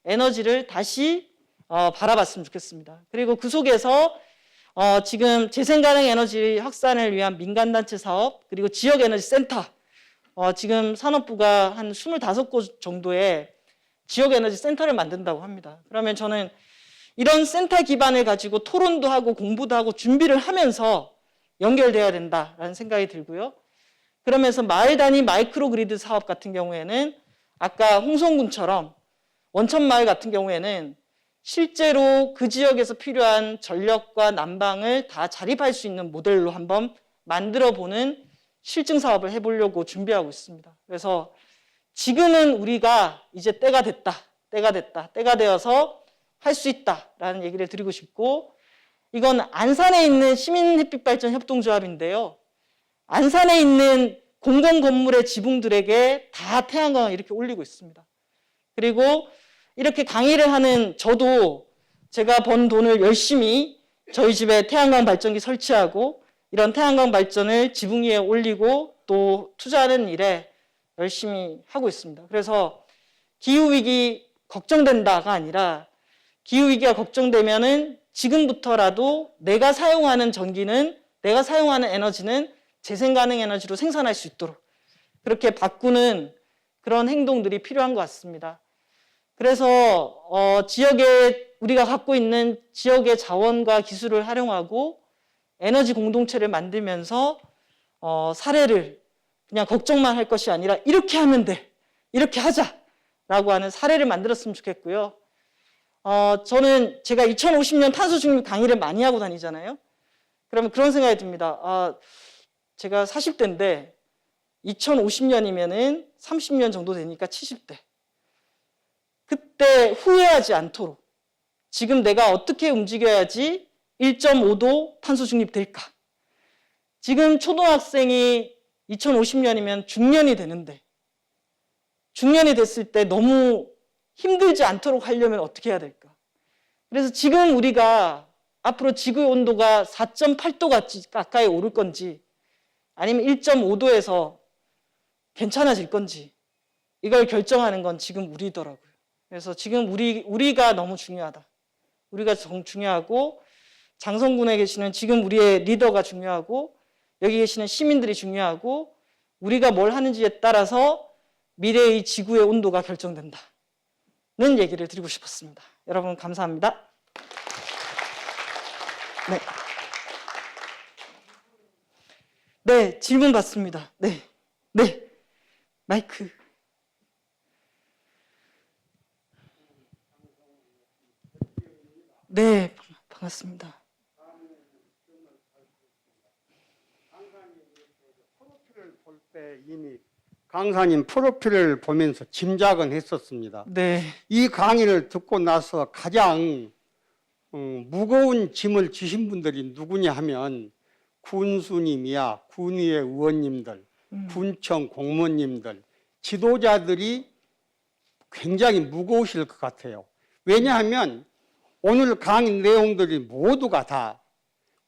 에너지를 다시 바라봤으면 좋겠습니다. 그리고 그 속에서 지금 재생가능 에너지 확산을 위한 민간단체 사업, 그리고 지역에너지센터, 지금 산업부가 한 25곳 정도의 지역에너지 센터를 만든다고 합니다. 그러면 저는 이런 센터 기반을 가지고 토론도 하고 공부도 하고 준비를 하면서 연결돼야 된다라는 생각이 들고요. 그러면서 마을 단위 마이크로 그리드 사업 같은 경우에는 아까 홍성군처럼 원천마을 같은 경우에는 실제로 그 지역에서 필요한 전력과 난방을 다 자립할 수 있는 모델로 한번 만들어보는 실증 사업을 해보려고 준비하고 있습니다. 그래서 지금은 우리가 이제 때가 되어서 할 수 있다라는 얘기를 드리고 싶고, 이건 안산에 있는 시민햇빛발전협동조합인데요. 안산에 있는 공공건물의 지붕들에게 다 태양광을 이렇게 올리고 있습니다. 그리고 이렇게 강의를 하는 저도 제가 번 돈을 열심히 저희 집에 태양광 발전기 설치하고 이런 태양광 발전을 지붕 위에 올리고 또 투자하는 일에 열심히 하고 있습니다. 그래서 기후위기 걱정된다가 아니라 기후위기가 걱정되면은 지금부터라도 내가 사용하는 전기는, 내가 사용하는 에너지는 재생가능 에너지로 생산할 수 있도록 그렇게 바꾸는 그런 행동들이 필요한 것 같습니다. 그래서 지역에 우리가 갖고 있는 지역의 자원과 기술을 활용하고 에너지 공동체를 만들면서 사례를 그냥 걱정만 할 것이 아니라 이렇게 하면 돼, 이렇게 하자라고 하는 사례를 만들었으면 좋겠고요. 저는 제가 2050년 탄소 중립 강의를 많이 하고 다니잖아요. 그러면 그런 생각이 듭니다. 제가 40대인데 2050년이면은 30년 정도 되니까 70대. 그때 후회하지 않도록 지금 내가 어떻게 움직여야지 1.5도 탄소 중립 될까? 지금 초등학생이 2050년이면 중년이 되는데 중년이 됐을 때 너무 힘들지 않도록 하려면 어떻게 해야 될까? 그래서 지금 우리가 앞으로 지구의 온도가 4.8도 가까이 오를 건지 아니면 1.5도에서 괜찮아질 건지 이걸 결정하는 건 지금 우리더라고요. 그래서 지금 우리가 너무 중요하다. 우리가 중요하고 장성군에 계시는 지금 우리의 리더가 중요하고 여기 계시는 시민들이 중요하고 우리가 뭘 하는지에 따라서 미래의 지구의 온도가 결정된다. 는 얘기를 드리고 싶었습니다. 여러분 감사합니다. 네, 질문 받습니다. 네, 마이크. 네, 반갑습니다. 이미 강사님 프로필을 보면서 짐작은 했었습니다. 네. 이 강의를 듣고 나서 가장 무거운 짐을 지신 분들이 누구냐 하면 군수님이야, 군의회 의원님들, 군청 공무원님들, 지도자들이 굉장히 무거우실 것 같아요. 왜냐하면 오늘 강의 내용들이 모두가 다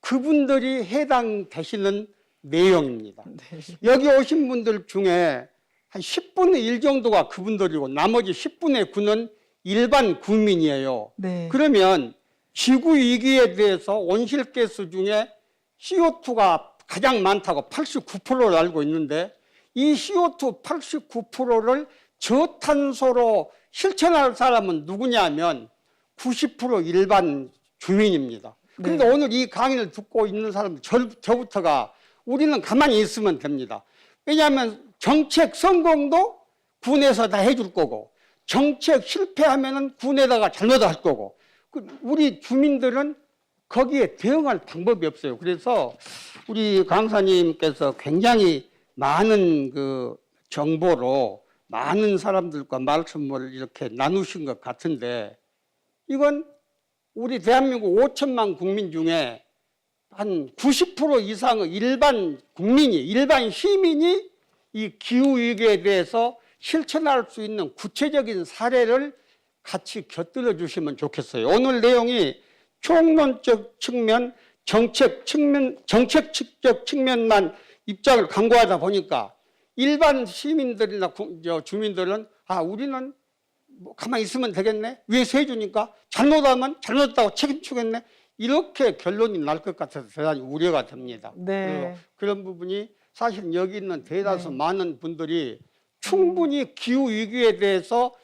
그분들이 해당되시는 내용입니다. 네. 여기 오신 분들 중에 한 10분의 1 정도가 그분들이고 나머지 10분의 9는 일반 국민이에요. 네. 그러면 지구위기에 대해서 온실가스 중에 CO2가 가장 많다고 89%를 알고 있는데 이 CO2 89%를 저탄소로 실천할 사람은 누구냐 하면 90% 일반 주민입니다. 그런데 네. 오늘 이 강의를 듣고 있는 사람들 저부터가 우리는 가만히 있으면 됩니다. 왜냐하면 정책 성공도 군에서 다 해줄 거고 정책 실패하면은 군에다가 잘못할 거고 우리 주민들은 거기에 대응할 방법이 없어요. 그래서 우리 강사님께서 굉장히 많은 그 정보로 많은 사람들과 말씀을 이렇게 나누신 것 같은데 이건 우리 대한민국 5천만 국민 중에 한 90% 이상의 일반 국민이, 일반 시민이 이 기후위기에 대해서 실천할 수 있는 구체적인 사례를 같이 곁들여 주시면 좋겠어요. 오늘 내용이 총론적 측면, 정책적 측면만 입장을 강구하다 보니까 일반 시민들이나 주민들은 우리는 뭐 가만히 있으면 되겠네? 위에서 해주니까 잘못하면 잘못했다고 책임지겠네? 이렇게 결론이 날 것 같아서 대단히 우려가 됩니다. 네. 그런 부분이 사실 여기 있는 대다수 네. 많은 분들이 충분히 기후위기에 대해서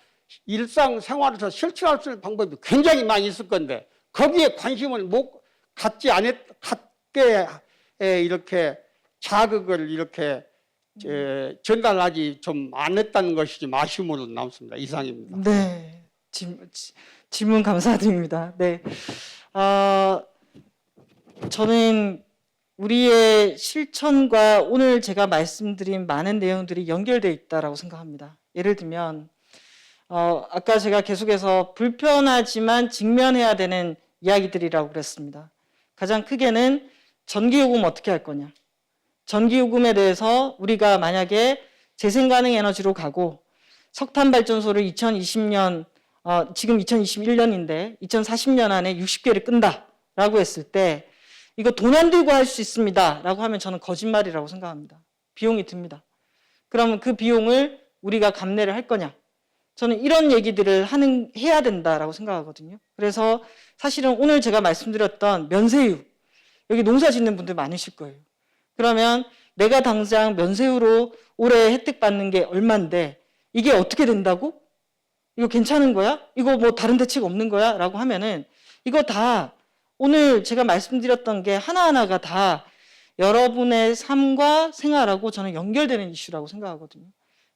일상생활에서 실천할 수 있는 방법이 굉장히 많이 있을 건데 거기에 관심을 갖게 이렇게 자극을 이렇게 전달하지 좀 안 했다는 것이 좀 아쉬움으로 남습니다. 이상입니다. 네. 질문 감사드립니다. 네. 저는 우리의 실천과 오늘 제가 말씀드린 많은 내용들이 연결되어 있다고 생각합니다. 예를 들면 아까 제가 계속해서 불편하지만 직면해야 되는 이야기들이라고 그랬습니다. 가장 크게는 전기요금 어떻게 할 거냐. 전기요금에 대해서 우리가 만약에 재생가능 에너지로 가고 석탄발전소를 2020년, 지금 2021년인데 2040년 안에 60개를 끈다라고 했을 때 이거 돈 안 들고 할 수 있습니다 라고 하면 저는 거짓말이라고 생각합니다. 비용이 듭니다. 그러면 그 비용을 우리가 감내를 할 거냐. 저는 이런 얘기들을 해야 된다라고 생각하거든요. 그래서 사실은 오늘 제가 말씀드렸던 면세유, 여기 농사 짓는 분들 많으실 거예요. 그러면 내가 당장 면세유로 올해 혜택 받는 게 얼만데 이게 어떻게 된다고? 이거 괜찮은 거야? 이거 뭐 다른 대책 없는 거야? 라고 하면은 이거 다 오늘 제가 말씀드렸던 게 하나하나가 다 여러분의 삶과 생활하고 저는 연결되는 이슈라고 생각하거든요.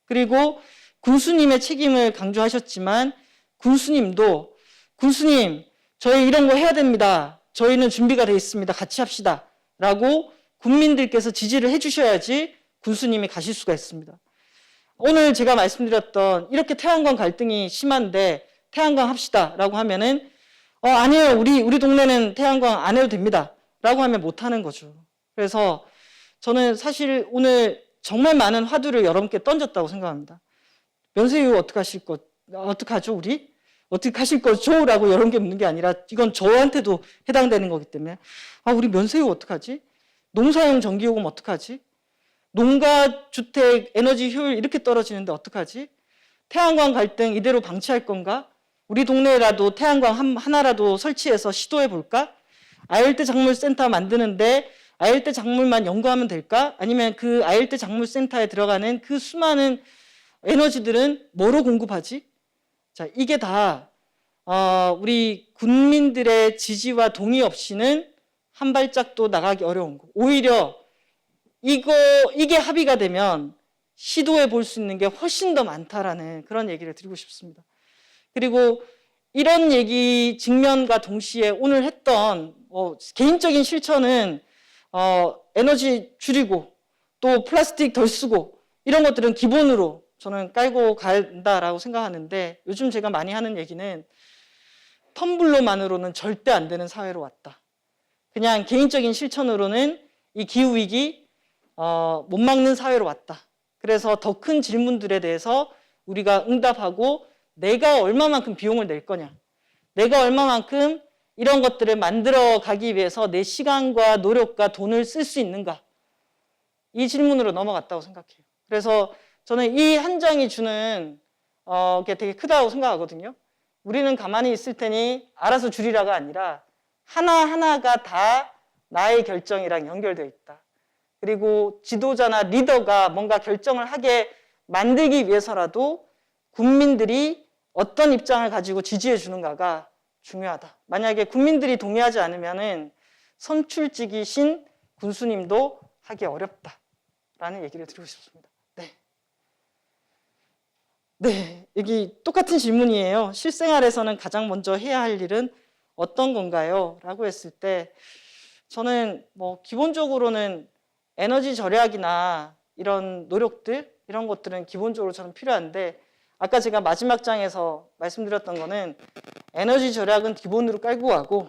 그리고 군수님의 책임을 강조하셨지만 군수님 저희 이런 거 해야 됩니다. 저희는 준비가 돼 있습니다. 같이 합시다. 라고 국민들께서 지지를 해주셔야지 군수님이 가실 수가 있습니다. 오늘 제가 말씀드렸던 이렇게 태양광 갈등이 심한데 태양광 합시다 라고 하면은 아니에요. 우리 동네는 태양광 안 해도 됩니다. 라고 하면 못하는 거죠. 그래서 저는 사실 오늘 정말 많은 화두를 여러분께 던졌다고 생각합니다. 면세유 어떡하죠, 우리? 어떻게 하실 거죠? 라고 여러분께 묻는 게 아니라 이건 저한테도 해당되는 거기 때문에 우리 면세유 어떡하지? 농사용 전기요금 어떡하지? 농가 주택 에너지 효율 이렇게 떨어지는데 어떡하지? 태양광 갈등 이대로 방치할 건가? 우리 동네라도 태양광 하나라도 설치해서 시도해 볼까? 아열대 작물센터 만드는데 아열대 작물만 연구하면 될까? 아니면 그 아열대 작물센터에 들어가는 그 수많은 에너지들은 뭐로 공급하지? 자, 이게 다 우리 국민들의 지지와 동의 없이는 한 발짝도 나가기 어려운 거. 오히려 이게 합의가 되면 시도해 볼 수 있는 게 훨씬 더 많다라는 그런 얘기를 드리고 싶습니다. 그리고 이런 얘기 직면과 동시에 오늘 했던 개인적인 실천은 에너지 줄이고 또 플라스틱 덜 쓰고 이런 것들은 기본으로 저는 깔고 간다라고 생각하는데 요즘 제가 많이 하는 얘기는 텀블러만으로는 절대 안 되는 사회로 왔다. 그냥 개인적인 실천으로는 이 기후위기 못 막는 사회로 왔다. 그래서 더 큰 질문들에 대해서 우리가 응답하고 내가 얼마만큼 비용을 낼 거냐. 내가 얼마만큼 이런 것들을 만들어 가기 위해서 내 시간과 노력과 돈을 쓸 수 있는가. 이 질문으로 넘어갔다고 생각해요. 그래서 저는 이 한 장이 주는 게 되게 크다고 생각하거든요. 우리는 가만히 있을 테니 알아서 줄이라가 아니라 하나하나가 다 나의 결정이랑 연결되어 있다. 그리고 지도자나 리더가 뭔가 결정을 하게 만들기 위해서라도 국민들이 어떤 입장을 가지고 지지해 주는가가 중요하다. 만약에 국민들이 동의하지 않으면은 선출직이신 군수님도 하기 어렵다라는 얘기를 드리고 싶습니다. 네, 여기 똑같은 질문이에요. 실생활에서는 가장 먼저 해야 할 일은 어떤 건가요? 라고 했을 때 저는 기본적으로는 에너지 절약이나 이런 노력들 이런 것들은 기본적으로 저는 필요한데 아까 제가 마지막 장에서 말씀드렸던 거는 에너지 절약은 기본으로 깔고 가고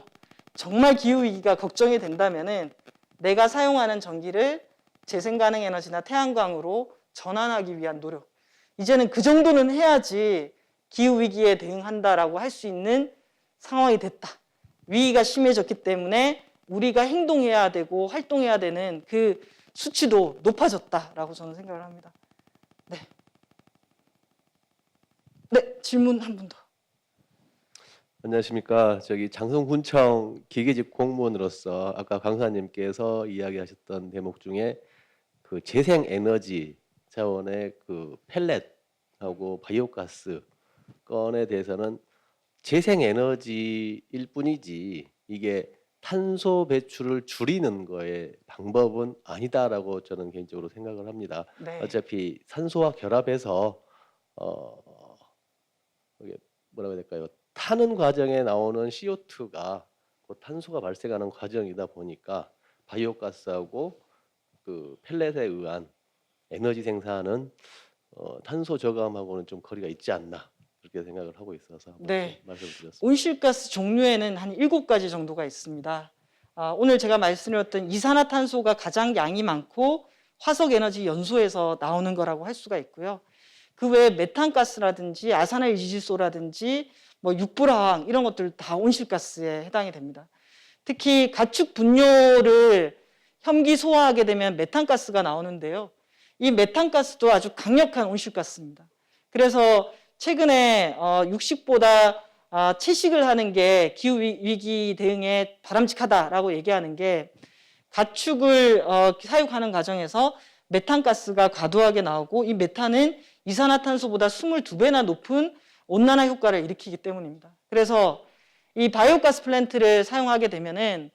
정말 기후위기가 걱정이 된다면은 내가 사용하는 전기를 재생가능 에너지나 태양광으로 전환하기 위한 노력. 이제는 그 정도는 해야지 기후위기에 대응한다라고 할 수 있는 상황이 됐다. 위기가 심해졌기 때문에 우리가 행동해야 되고 활동해야 되는 그 수치도 높아졌다라고 저는 생각을 합니다. 네. 네, 질문 한 분 더. 안녕하십니까. 장성군청 기계직 공무원으로서 아까 강사님께서 이야기하셨던 대목 중에 그 재생에너지 차원의 그 펠렛하고 바이오가스 건에 대해서는 재생에너지일 뿐이지 이게 탄소 배출을 줄이는 거의 방법은 아니다라고 저는 개인적으로 생각을 합니다. 네. 어차피 산소와 결합해서 이게 뭐라고 해야 될까요? 타는 과정에 나오는 CO2가 곧 탄소가 발생하는 과정이다 보니까 바이오가스하고 그 펠렛에 의한 에너지 생산은 탄소 저감하고는 좀 거리가 있지 않나 그렇게 생각을 하고 있어서 네. 말씀드렸습니다. 온실가스 종류에는 한 7가지 정도가 있습니다. 오늘 제가 말씀드렸던 이산화탄소가 가장 양이 많고 화석에너지 연소에서 나오는 거라고 할 수가 있고요. 그 외에 메탄가스라든지 아산화일지질소라든지 뭐 육불화황 이런 것들 다 온실가스에 해당이 됩니다. 특히 가축 분뇨를 혐기소화하게 되면 메탄가스가 나오는데요. 이 메탄가스도 아주 강력한 온실가스입니다. 그래서 최근에 육식보다 채식을 하는 게 기후위기 대응에 바람직하다라고 얘기하는 게 가축을 사육하는 과정에서 메탄가스가 과도하게 나오고 이 메탄은 이산화탄소보다 22배나 높은 온난화 효과를 일으키기 때문입니다. 그래서 이 바이오가스 플랜트를 사용하게 되면은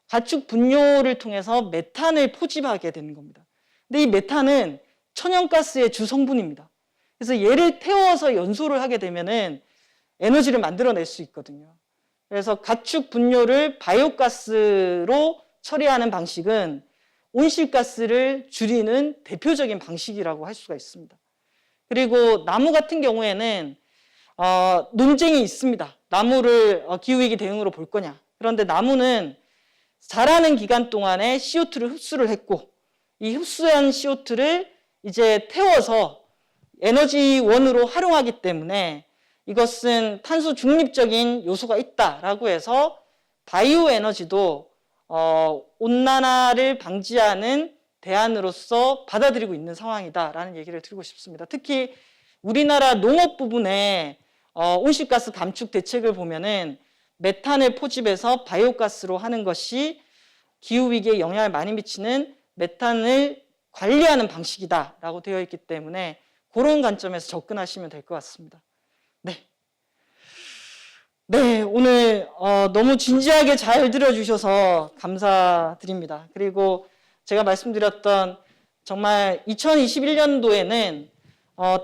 가축 분뇨를 통해서 메탄을 포집하게 되는 겁니다. 근데 이 메탄은 천연가스의 주성분입니다. 그래서 얘를 태워서 연소를 하게 되면은 에너지를 만들어낼 수 있거든요. 그래서 가축 분뇨를 바이오가스로 처리하는 방식은 온실가스를 줄이는 대표적인 방식이라고 할 수가 있습니다. 그리고 나무 같은 경우에는 논쟁이 있습니다. 나무를 기후위기 대응으로 볼 거냐. 그런데 나무는 자라는 기간 동안에 CO2를 흡수를 했고 이 흡수한 CO2를 이제 태워서 에너지원으로 활용하기 때문에 이것은 탄소 중립적인 요소가 있다라고 해서 바이오 에너지도 온난화를 방지하는 대안으로서 받아들이고 있는 상황이다라는 얘기를 드리고 싶습니다. 특히 우리나라 농업 부분에 온실가스 감축 대책을 보면은 메탄을 포집해서 바이오가스로 하는 것이 기후위기에 영향을 많이 미치는 메탄을 관리하는 방식이다라고 되어 있기 때문에 그런 관점에서 접근하시면 될 것 같습니다. 네, 오늘 너무 진지하게 잘 들어주셔서 감사드립니다. 그리고 제가 말씀드렸던 정말 2021년도에는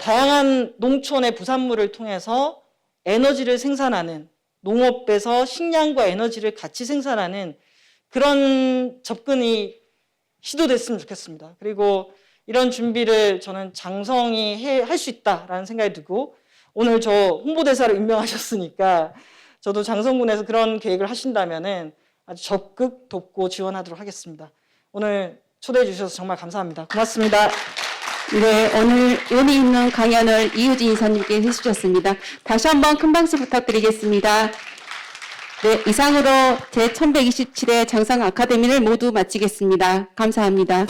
다양한 농촌의 부산물을 통해서 에너지를 생산하는 농업에서 식량과 에너지를 같이 생산하는 그런 접근이 시도됐으면 좋겠습니다. 그리고 이런 준비를 저는 장성이 할 수 있다라는 생각이 들고 오늘 저 홍보대사를 임명하셨으니까 저도 장성군에서 그런 계획을 하신다면은 아주 적극 돕고 지원하도록 하겠습니다. 오늘 초대해 주셔서 정말 감사합니다. 고맙습니다. 네, 오늘 의미 있는 강연을 이우진 이사님께 해주셨습니다. 다시 한번 큰 박수 부탁드리겠습니다. 네, 이상으로 제1127회 장성 아카데미를 모두 마치겠습니다. 감사합니다.